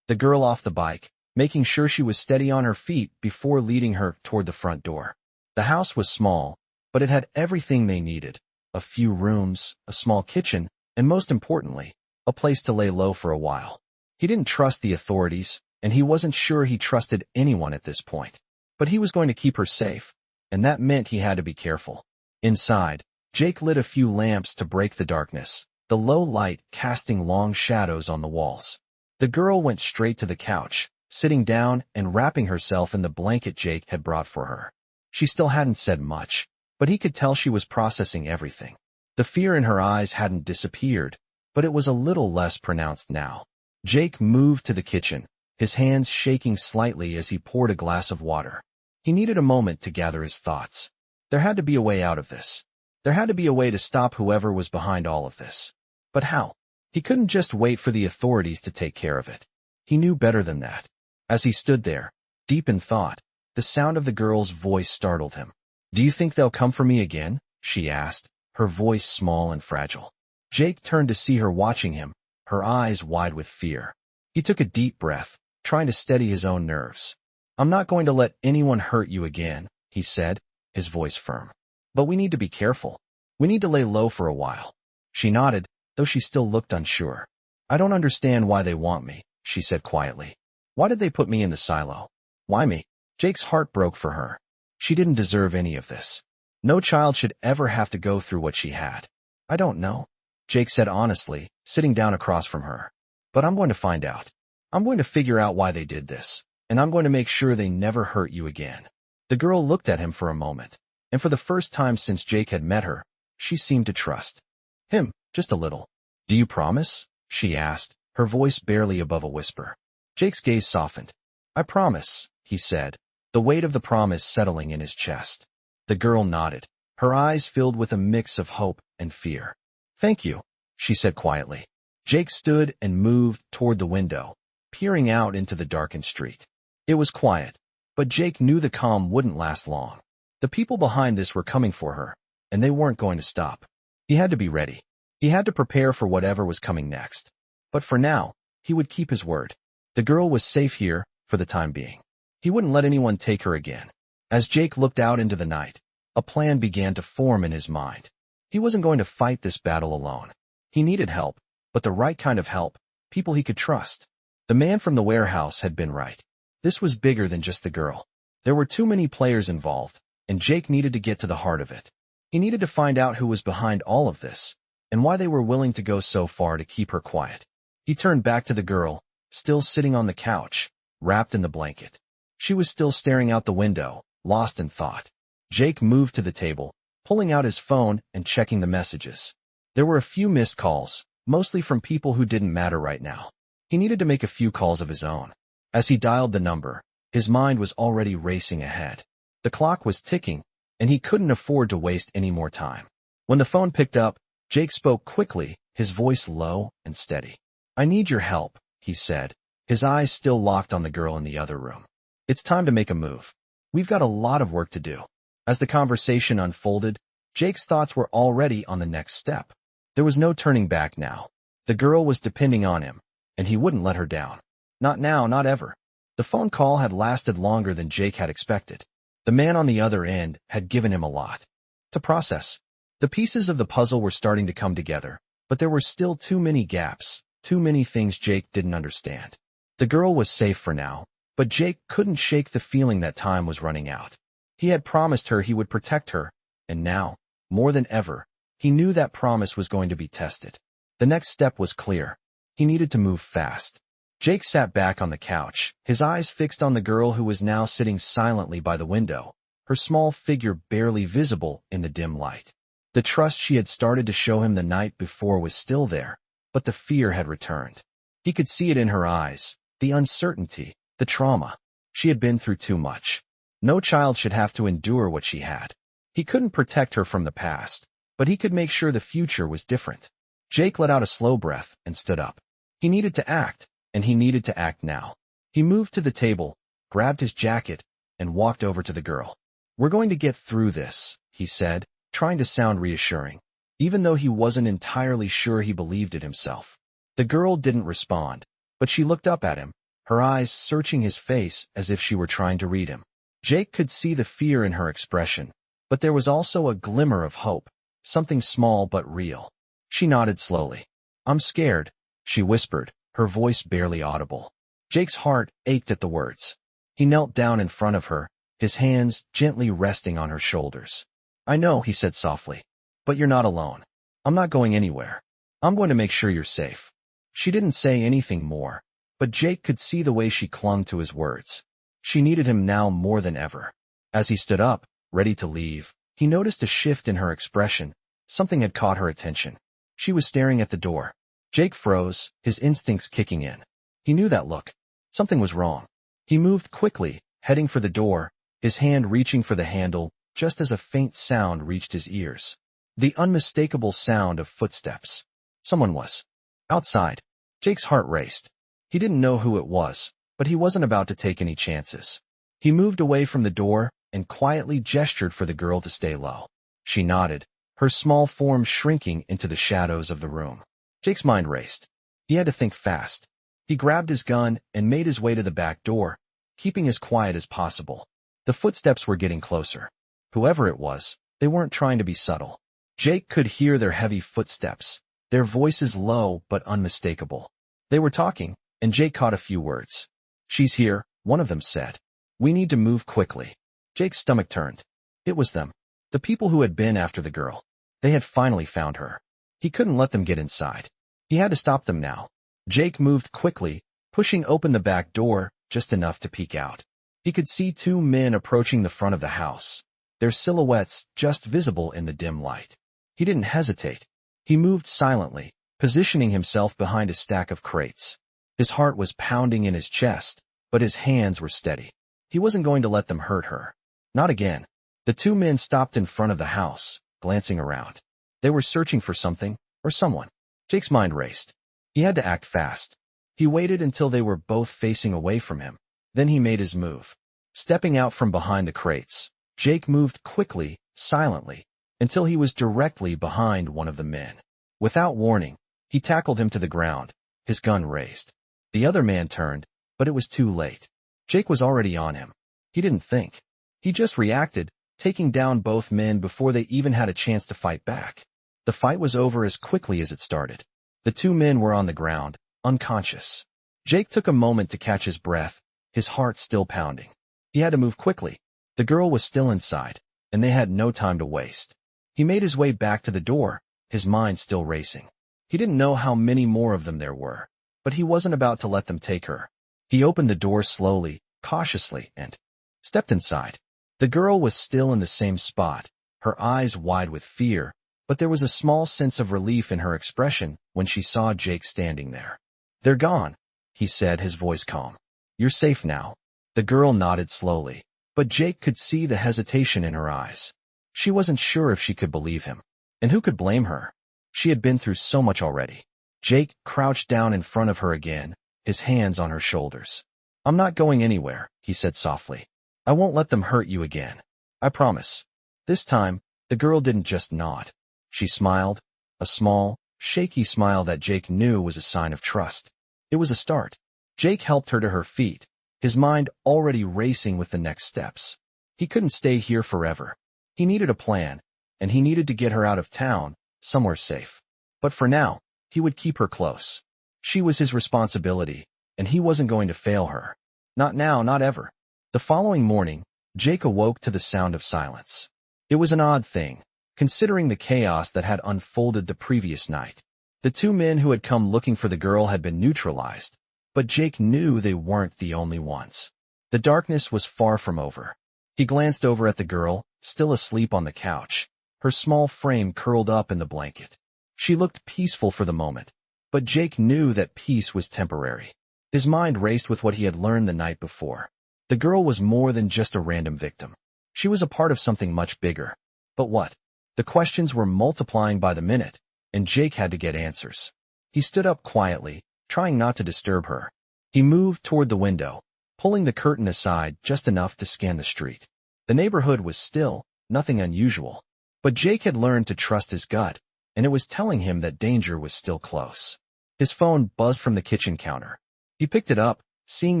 the girl off the bike, making sure she was steady on her feet before leading her toward the front door. The house was small, but it had everything they needed: a few rooms, a small kitchen, and most importantly, a place to lay low for a while. He didn't trust the authorities, and he wasn't sure he trusted anyone at this point. But he was going to keep her safe, and that meant he had to be careful. Inside, Jake lit a few lamps to break the darkness, the low light casting long shadows on the walls. The girl went straight to the couch, sitting down and wrapping herself in the blanket Jake had brought for her. She still hadn't said much, but he could tell she was processing everything. The fear in her eyes hadn't disappeared, but it was a little less pronounced now. Jake moved to the kitchen, his hands shaking slightly as he poured a glass of water. He needed a moment to gather his thoughts. There had to be a way out of this. There had to be a way to stop whoever was behind all of this. But how? He couldn't just wait for the authorities to take care of it. He knew better than that. As he stood there, deep in thought, the sound of the girl's voice startled him. "Do you think they'll come for me again?" she asked, her voice small and fragile. Jake turned to see her watching him, her eyes wide with fear. He took a deep breath, trying to steady his own nerves. "I'm not going to let anyone hurt you again," he said, his voice firm. "But we need to be careful. We need to lay low for a while." She nodded, though she still looked unsure. "I don't understand why they want me," she said quietly. "Why did they put me in the silo? Why me?" Jake's heart broke for her. She didn't deserve any of this. No child should ever have to go through what she had. "I don't know," Jake said honestly, sitting down across from her. "But I'm going to find out. I'm going to figure out why they did this, and I'm going to make sure they never hurt you again." The girl looked at him for a moment, and for the first time since Jake had met her, she seemed to trust him, just a little. "Do you promise?" she asked, her voice barely above a whisper. Jake's gaze softened. "I promise," he said, the weight of the promise settling in his chest. The girl nodded, her eyes filled with a mix of hope and fear. "Thank you," she said quietly. Jake stood and moved toward the window, peering out into the darkened street. It was quiet, but Jake knew the calm wouldn't last long. The people behind this were coming for her, and they weren't going to stop. He had to be ready. He had to prepare for whatever was coming next. But for now, he would keep his word. The girl was safe here, for the time being. He wouldn't let anyone take her again. As Jake looked out into the night, a plan began to form in his mind. He wasn't going to fight this battle alone. He needed help, but the right kind of help, people he could trust. The man from the warehouse had been right. This was bigger than just the girl. There were too many players involved, and Jake needed to get to the heart of it. He needed to find out who was behind all of this, and why they were willing to go so far to keep her quiet. He turned back to the girl, still sitting on the couch, wrapped in the blanket. She was still staring out the window, lost in thought. Jake moved to the table, pulling out his phone and checking the messages. There were a few missed calls, mostly from people who didn't matter right now. He needed to make a few calls of his own. As he dialed the number, his mind was already racing ahead. The clock was ticking, and he couldn't afford to waste any more time. When the phone picked up, Jake spoke quickly, his voice low and steady. "I need your help," he said, his eyes still locked on the girl in the other room. "It's time to make a move. We've got a lot of work to do." As the conversation unfolded, Jake's thoughts were already on the next step. There was no turning back now. The girl was depending on him, and he wouldn't let her down. Not now, not ever. The phone call had lasted longer than Jake had expected. The man on the other end had given him a lot to process. The pieces of the puzzle were starting to come together, but there were still too many gaps, too many things Jake didn't understand. The girl was safe for now, but Jake couldn't shake the feeling that time was running out. He had promised her he would protect her, and now, more than ever, he knew that promise was going to be tested. The next step was clear. He needed to move fast. Jake sat back on the couch, his eyes fixed on the girl who was now sitting silently by the window, her small figure barely visible in the dim light. The trust she had started to show him the night before was still there, but the fear had returned. He could see it in her eyes, the uncertainty, the trauma. She had been through too much. No child should have to endure what she had. He couldn't protect her from the past, but he could make sure the future was different. Jake let out a slow breath and stood up. He needed to act, and he needed to act now. He moved to the table, grabbed his jacket, and walked over to the girl. "We're going to get through this," he said, trying to sound reassuring, even though he wasn't entirely sure he believed it himself. The girl didn't respond, but she looked up at him, her eyes searching his face as if she were trying to read him. Jake could see the fear in her expression, but there was also a glimmer of hope, something small but real. She nodded slowly. "I'm scared," she whispered, her voice barely audible. Jake's heart ached at the words. He knelt down in front of her, his hands gently resting on her shoulders. "I know," he said softly, "but you're not alone. I'm not going anywhere. I'm going to make sure you're safe." She didn't say anything more, but Jake could see the way she clung to his words. She needed him now more than ever. As he stood up, ready to leave, he noticed a shift in her expression. Something had caught her attention. She was staring at the door. Jake froze, his instincts kicking in. He knew that look. Something was wrong. He moved quickly, heading for the door, his hand reaching for the handle, just as a faint sound reached his ears. The unmistakable sound of footsteps. Someone was outside. Jake's heart raced. He didn't know who it was, but he wasn't about to take any chances. He moved away from the door and quietly gestured for the girl to stay low. She nodded, her small form shrinking into the shadows of the room. Jake's mind raced. He had to think fast. He grabbed his gun and made his way to the back door, keeping as quiet as possible. The footsteps were getting closer. Whoever it was, they weren't trying to be subtle. Jake could hear their heavy footsteps, their voices low but unmistakable. They were talking, and Jake caught a few words. "She's here," one of them said. "We need to move quickly." Jake's stomach turned. It was them. The people who had been after the girl. They had finally found her. He couldn't let them get inside. He had to stop them now. Jake moved quickly, pushing open the back door just enough to peek out. He could see two men approaching the front of the house, their silhouettes just visible in the dim light. He didn't hesitate. He moved silently, positioning himself behind a stack of crates. His heart was pounding in his chest, but his hands were steady. He wasn't going to let them hurt her. Not again. The two men stopped in front of the house, glancing around. They were searching for something, or someone. Jake's mind raced. He had to act fast. He waited until they were both facing away from him. Then he made his move. Stepping out from behind the crates, Jake moved quickly, silently, until he was directly behind one of the men. Without warning, he tackled him to the ground, his gun raised. The other man turned, but it was too late. Jake was already on him. He didn't think. He just reacted, taking down both men before they even had a chance to fight back. The fight was over as quickly as it started. The two men were on the ground, unconscious. Jake took a moment to catch his breath, his heart still pounding. He had to move quickly. The girl was still inside, and they had no time to waste. He made his way back to the door, his mind still racing. He didn't know how many more of them there were, but he wasn't about to let them take her. He opened the door slowly, cautiously, and stepped inside. The girl was still in the same spot, her eyes wide with fear, but there was a small sense of relief in her expression when she saw Jake standing there. "They're gone," he said, his voice calm. "You're safe now." The girl nodded slowly, but Jake could see the hesitation in her eyes. She wasn't sure if she could believe him. And who could blame her? She had been through so much already. Jake crouched down in front of her again, his hands on her shoulders. "I'm not going anywhere," he said softly. "I won't let them hurt you again. I promise." This time, the girl didn't just nod. She smiled, a small, shaky smile that Jake knew was a sign of trust. It was a start. Jake helped her to her feet, his mind already racing with the next steps. He couldn't stay here forever. He needed a plan, and he needed to get her out of town, somewhere safe. But for now, he would keep her close. She was his responsibility, and he wasn't going to fail her. Not now, not ever. The following morning, Jake awoke to the sound of silence. It was an odd thing, considering the chaos that had unfolded the previous night. The two men who had come looking for the girl had been neutralized, but Jake knew they weren't the only ones. The darkness was far from over. He glanced over at the girl, still asleep on the couch, her small frame curled up in the blanket. She looked peaceful for the moment, but Jake knew that peace was temporary. His mind raced with what he had learned the night before. The girl was more than just a random victim. She was a part of something much bigger. But what? The questions were multiplying by the minute, and Jake had to get answers. He stood up quietly, trying not to disturb her. He moved toward the window, pulling the curtain aside just enough to scan the street. The neighborhood was still, nothing unusual. But Jake had learned to trust his gut, and it was telling him that danger was still close. His phone buzzed from the kitchen counter. He picked it up, seeing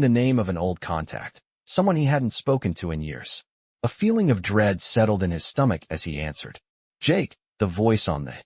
the name of an old contact, someone he hadn't spoken to in years. A feeling of dread settled in his stomach as he answered. "Jake," the voice on the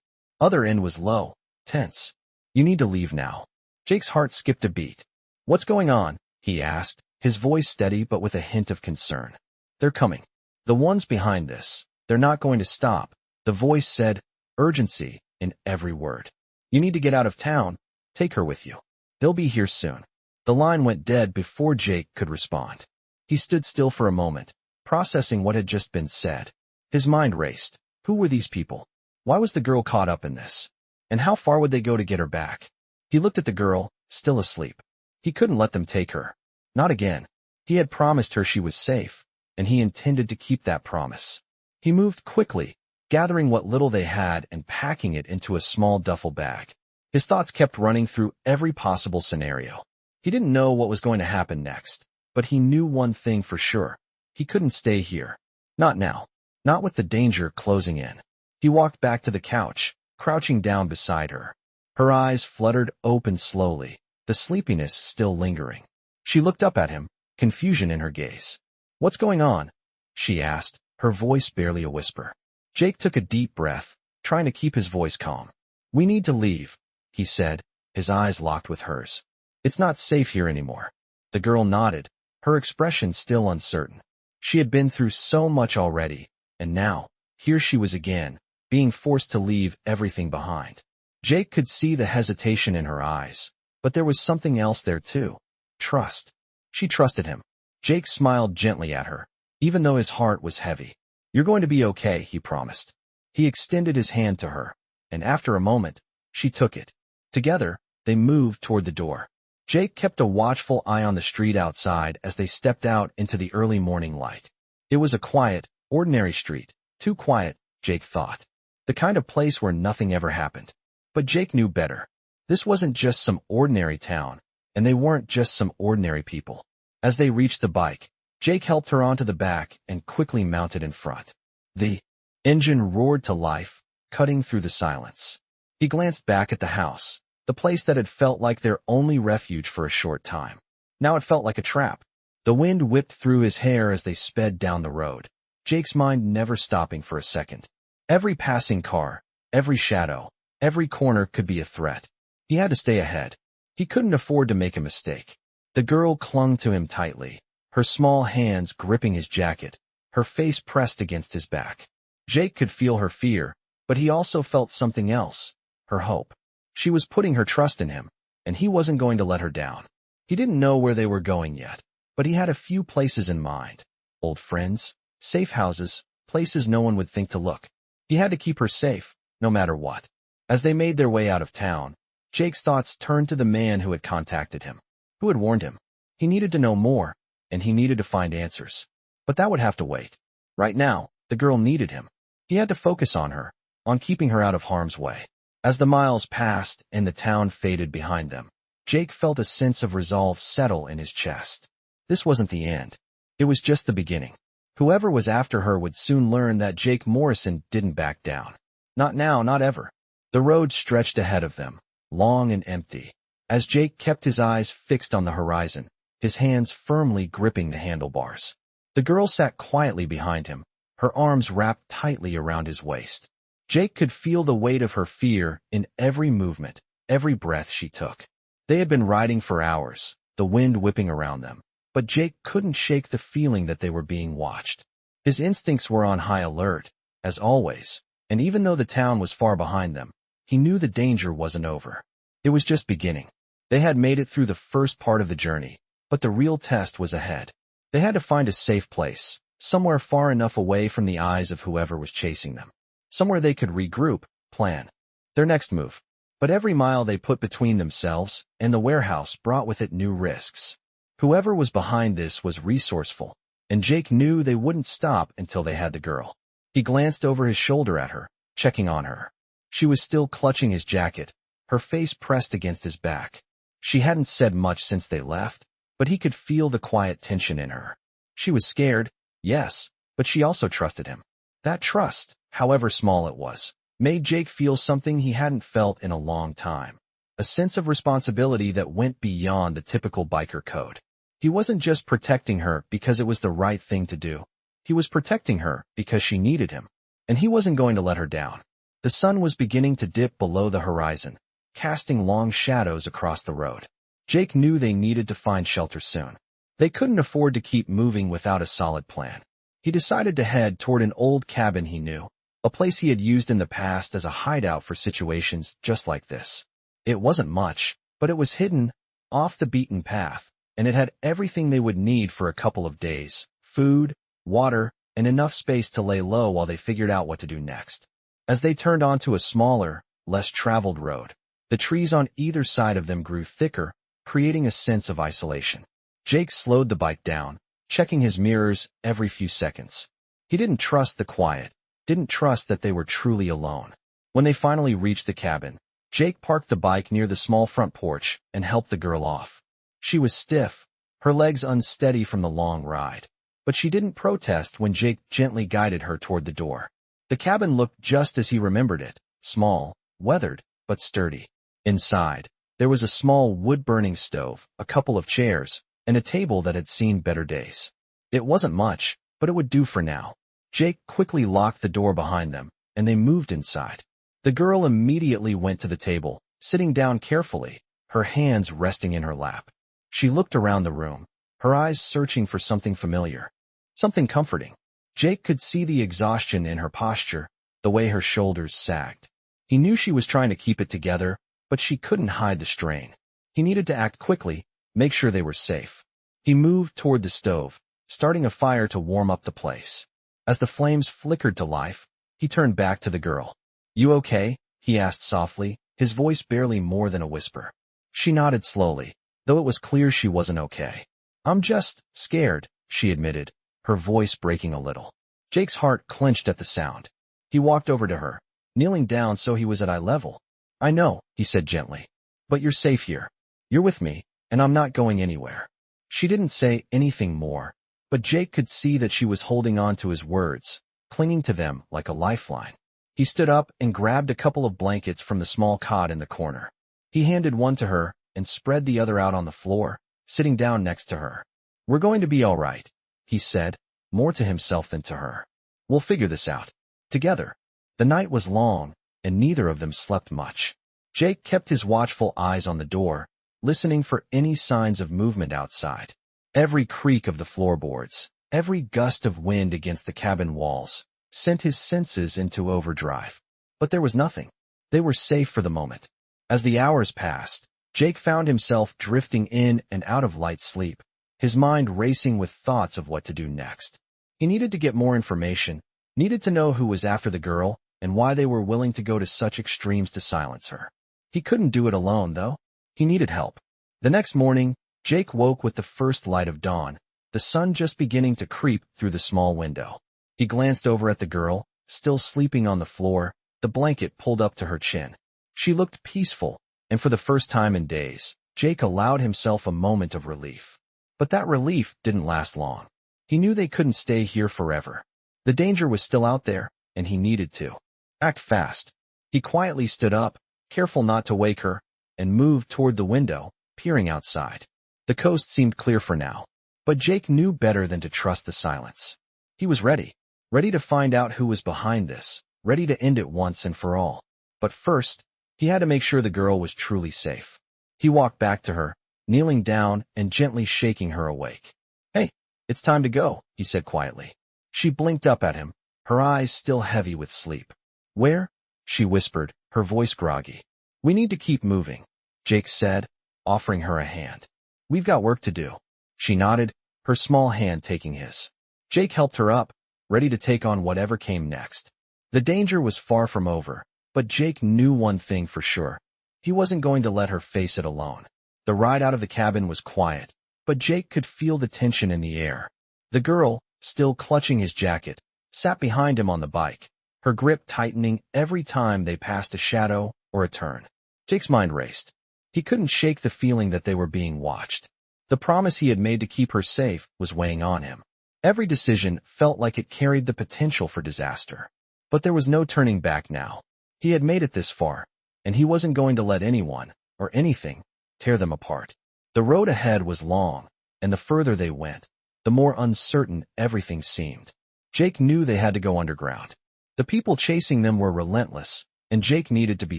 other end was low, tense. "You need to leave now." Jake's heart skipped a beat. "What's going on?" he asked, his voice steady but with a hint of concern. "They're coming. The ones behind this. They're not going to stop." The voice said, urgency in every word. "You need to get out of town. Take her with you. They'll be here soon." The line went dead before Jake could respond. He stood still for a moment, processing what had just been said. His mind raced. Who were these people? Why was the girl caught up in this? And how far would they go to get her back? He looked at the girl, still asleep. He couldn't let them take her. Not again. He had promised her she was safe, and he intended to keep that promise. He moved quickly, gathering what little they had and packing it into a small duffel bag. His thoughts kept running through every possible scenario. He didn't know what was going to happen next, but he knew one thing for sure. He couldn't stay here. Not now. Not with the danger closing in. He walked back to the couch, crouching down beside her. Her eyes fluttered open slowly, the sleepiness still lingering. She looked up at him, confusion in her gaze. "What's going on?" she asked, her voice barely a whisper. Jake took a deep breath, trying to keep his voice calm. "We need to leave," he said, his eyes locked with hers. "It's not safe here anymore." The girl nodded, her expression still uncertain. She had been through so much already, and now, here she was again, being forced to leave everything behind. Jake could see the hesitation in her eyes, but there was something else there too. Trust. She trusted him. Jake smiled gently at her, even though his heart was heavy. "You're going to be okay," he promised. He extended his hand to her, and after a moment, she took it. Together, they moved toward the door. Jake kept a watchful eye on the street outside as they stepped out into the early morning light. It was a quiet, ordinary street. Too quiet, Jake thought. The kind of place where nothing ever happened. But Jake knew better. This wasn't just some ordinary town, and they weren't just some ordinary people. As they reached the bike, Jake helped her onto the back and quickly mounted in front. The engine roared to life, cutting through the silence. He glanced back at the house, the place that had felt like their only refuge for a short time. Now it felt like a trap. The wind whipped through his hair as they sped down the road, Jake's mind never stopping for a second. Every passing car, every shadow, every corner could be a threat. He had to stay ahead. He couldn't afford to make a mistake. The girl clung to him tightly, her small hands gripping his jacket, her face pressed against his back. Jake could feel her fear, but he also felt something else, her hope. She was putting her trust in him, and he wasn't going to let her down. He didn't know where they were going yet, but he had a few places in mind. Old friends, safe houses, places no one would think to look. He had to keep her safe, no matter what. As they made their way out of town, Jake's thoughts turned to the man who had contacted him, who had warned him. He needed to know more, and he needed to find answers. But that would have to wait. Right now, the girl needed him. He had to focus on her, on keeping her out of harm's way. As the miles passed and the town faded behind them, Jake felt a sense of resolve settle in his chest. This wasn't the end. It was just the beginning. Whoever was after her would soon learn that Jake Morrison didn't back down. Not now, not ever. The road stretched ahead of them, long and empty. As Jake kept his eyes fixed on the horizon, his hands firmly gripping the handlebars. The girl sat quietly behind him, her arms wrapped tightly around his waist. Jake could feel the weight of her fear in every movement, every breath she took. They had been riding for hours, the wind whipping around them, but Jake couldn't shake the feeling that they were being watched. His instincts were on high alert, as always, and even though the town was far behind them, he knew the danger wasn't over. It was just beginning. They had made it through the first part of the journey, but the real test was ahead. They had to find a safe place, somewhere far enough away from the eyes of whoever was chasing them. Somewhere they could regroup, plan their next move. But every mile they put between themselves and the warehouse brought with it new risks. Whoever was behind this was resourceful, and Jake knew they wouldn't stop until they had the girl. He glanced over his shoulder at her, checking on her. She was still clutching his jacket, her face pressed against his back. She hadn't said much since they left, but he could feel the quiet tension in her. She was scared, yes, but she also trusted him. That trust, however small it was, made Jake feel something he hadn't felt in a long time. A sense of responsibility that went beyond the typical biker code. He wasn't just protecting her because it was the right thing to do. He was protecting her because she needed him, and he wasn't going to let her down. The sun was beginning to dip below the horizon, casting long shadows across the road. Jake knew they needed to find shelter soon. They couldn't afford to keep moving without a solid plan. He decided to head toward an old cabin he knew, a place he had used in the past as a hideout for situations just like this. It wasn't much, but it was hidden, off the beaten path, and it had everything they would need for a couple of days: food, water, and enough space to lay low while they figured out what to do next. As they turned onto a smaller, less traveled road, The trees on either side of them grew thicker, creating a sense of isolation. Jake slowed the bike down, checking his mirrors every few seconds. He didn't trust the quiet, didn't trust that they were truly alone. When they finally reached the cabin, Jake parked the bike near the small front porch and helped the girl off. She was stiff, her legs unsteady from the long ride. But she didn't protest when Jake gently guided her toward the door. The cabin looked just as he remembered it, small, weathered, but sturdy. Inside, there was a small wood-burning stove, a couple of chairs, and a table that had seen better days. It wasn't much, but it would do for now. Jake quickly locked the door behind them, and they moved inside. The girl immediately went to the table, sitting down carefully, her hands resting in her lap. She looked around the room, her eyes searching for something familiar, something comforting. Jake could see the exhaustion in her posture, the way her shoulders sagged. He knew she was trying to keep it together, but she couldn't hide the strain. He needed to act quickly, make sure they were safe. He moved toward the stove, starting a fire to warm up the place. As the flames flickered to life, he turned back to the girl. "You okay?" he asked softly, his voice barely more than a whisper. She nodded slowly, though it was clear she wasn't okay. "I'm just scared," she admitted, her voice breaking a little. Jake's heart clenched at the sound. He walked over to her, kneeling down so he was at eye level. "I know," he said gently, "but you're safe here. You're with me, and I'm not going anywhere." She didn't say anything more, but Jake could see that she was holding on to his words, clinging to them like a lifeline. He stood up and grabbed a couple of blankets from the small cot in the corner. He handed one to her and spread the other out on the floor, sitting down next to her. "We're going to be all right," he said, more to himself than to her. "We'll figure this out. Together." The night was long, and neither of them slept much. Jake kept his watchful eyes on the door, listening for any signs of movement outside. Every creak of the floorboards, every gust of wind against the cabin walls, sent his senses into overdrive. But there was nothing. They were safe for the moment. As the hours passed, Jake found himself drifting in and out of light sleep, his mind racing with thoughts of what to do next. He needed to get more information, needed to know who was after the girl, and why they were willing to go to such extremes to silence her. He couldn't do it alone, though. He needed help. The next morning, Jake woke with the first light of dawn, the sun just beginning to creep through the small window. He glanced over at the girl, still sleeping on the floor, the blanket pulled up to her chin. She looked peaceful, and for the first time in days, Jake allowed himself a moment of relief. But that relief didn't last long. He knew they couldn't stay here forever. The danger was still out there, and he needed to act fast. He quietly stood up, careful not to wake her, and moved toward the window, peering outside. The coast seemed clear for now, but Jake knew better than to trust the silence. He was ready to find out who was behind this, ready to end it once and for all. But first, he had to make sure the girl was truly safe. He walked back to her, kneeling down and gently shaking her awake. "Hey, it's time to go," he said quietly. She blinked up at him, her eyes still heavy with sleep. "Where?" she whispered, her voice groggy. "We need to keep moving," Jake said, offering her a hand. "We've got work to do." She nodded, her small hand taking his. Jake helped her up, ready to take on whatever came next. The danger was far from over, but Jake knew one thing for sure. He wasn't going to let her face it alone. The ride out of the cabin was quiet, but Jake could feel the tension in the air. The girl, still clutching his jacket, sat behind him on the bike, her grip tightening every time they passed a shadow or a turn. Jake's mind raced. He couldn't shake the feeling that they were being watched. The promise he had made to keep her safe was weighing on him. Every decision felt like it carried the potential for disaster. But there was no turning back now. He had made it this far, and he wasn't going to let anyone, or anything, tear them apart. The road ahead was long, and the further they went, the more uncertain everything seemed. Jake knew they had to go underground. The people chasing them were relentless, and Jake needed to be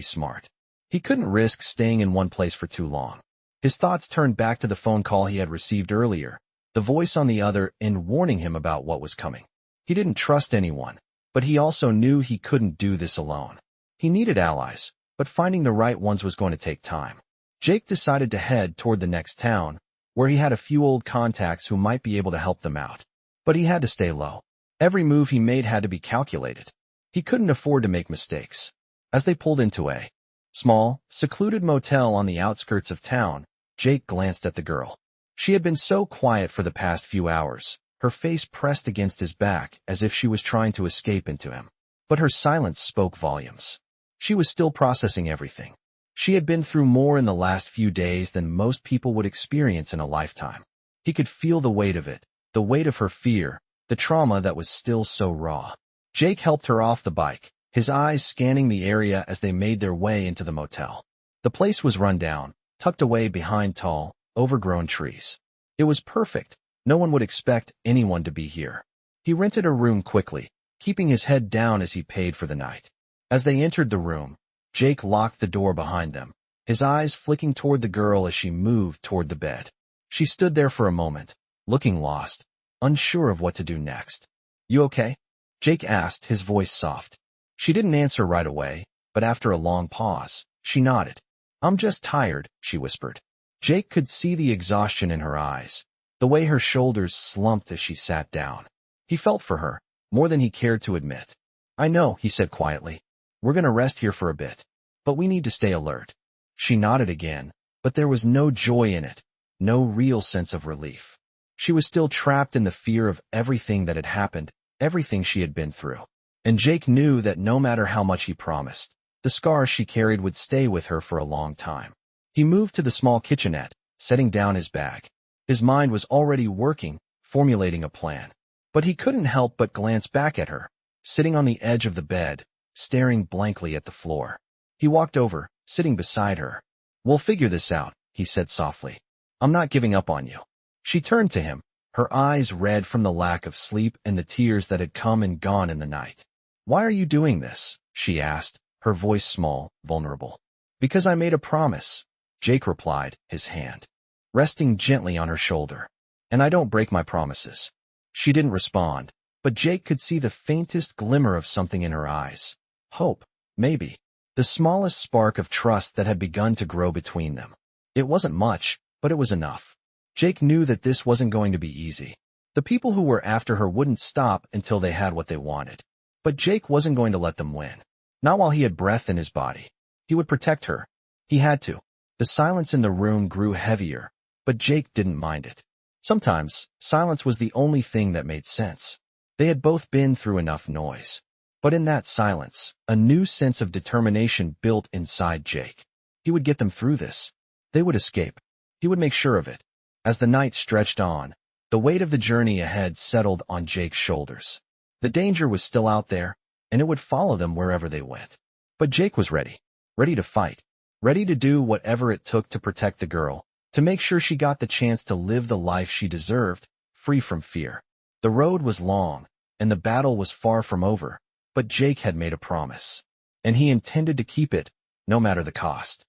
smart. He couldn't risk staying in one place for too long. His thoughts turned back to the phone call he had received earlier, the voice on the other end warning him about what was coming. He didn't trust anyone, but he also knew he couldn't do this alone. He needed allies, but finding the right ones was going to take time. Jake decided to head toward the next town, where he had a few old contacts who might be able to help them out. But he had to stay low. Every move he made had to be calculated. He couldn't afford to make mistakes. As they pulled into a Small, secluded motel on the outskirts of town. Jake glanced at the girl. She had been so quiet for the past few hours, her face pressed against his back as if she was trying to escape into him. But her silence spoke volumes. She was still processing everything. She had been through more in the last few days than most people would experience in a lifetime. He could feel the weight of it, the weight of her fear, the trauma that was still so raw. Jake helped her off the bike, his eyes scanning the area as they made their way into the motel. The place was run down, tucked away behind tall, overgrown trees. It was perfect. No one would expect anyone to be here. He rented a room quickly, keeping his head down as he paid for the night. As they entered the room, Jake locked the door behind them, his eyes flicking toward the girl as she moved toward the bed. She stood there for a moment, looking lost, unsure of what to do next. "You okay?" Jake asked, his voice soft. She didn't answer right away, but after a long pause, she nodded. "I'm just tired," she whispered. Jake could see the exhaustion in her eyes, the way her shoulders slumped as she sat down. He felt for her, more than he cared to admit. "I know," he said quietly. "We're gonna rest here for a bit, but we need to stay alert." She nodded again, but there was no joy in it, no real sense of relief. She was still trapped in the fear of everything that had happened, everything she had been through. And Jake knew that no matter how much he promised, the scars she carried would stay with her for a long time. He moved to the small kitchenette, setting down his bag. His mind was already working, formulating a plan. But he couldn't help but glance back at her, sitting on the edge of the bed, staring blankly at the floor. He walked over, sitting beside her. "We'll figure this out," he said softly. "I'm not giving up on you." She turned to him, her eyes red from the lack of sleep and the tears that had come and gone in the night. "Why are you doing this?" she asked, her voice small, vulnerable. "Because I made a promise," Jake replied, his hand resting gently on her shoulder. "And I don't break my promises." She didn't respond, but Jake could see the faintest glimmer of something in her eyes. Hope, maybe. The smallest spark of trust that had begun to grow between them. It wasn't much, but it was enough. Jake knew that this wasn't going to be easy. The people who were after her wouldn't stop until they had what they wanted. But Jake wasn't going to let them win. Not while he had breath in his body. He would protect her. He had to. The silence in the room grew heavier, but Jake didn't mind it. Sometimes, silence was the only thing that made sense. They had both been through enough noise. But in that silence, a new sense of determination built inside Jake. He would get them through this. They would escape. He would make sure of it. As the night stretched on, the weight of the journey ahead settled on Jake's shoulders. The danger was still out there, and it would follow them wherever they went. But Jake was ready. Ready to fight. Ready to do whatever it took to protect the girl, to make sure she got the chance to live the life she deserved, free from fear. The road was long, and the battle was far from over, but Jake had made a promise. And he intended to keep it, no matter the cost.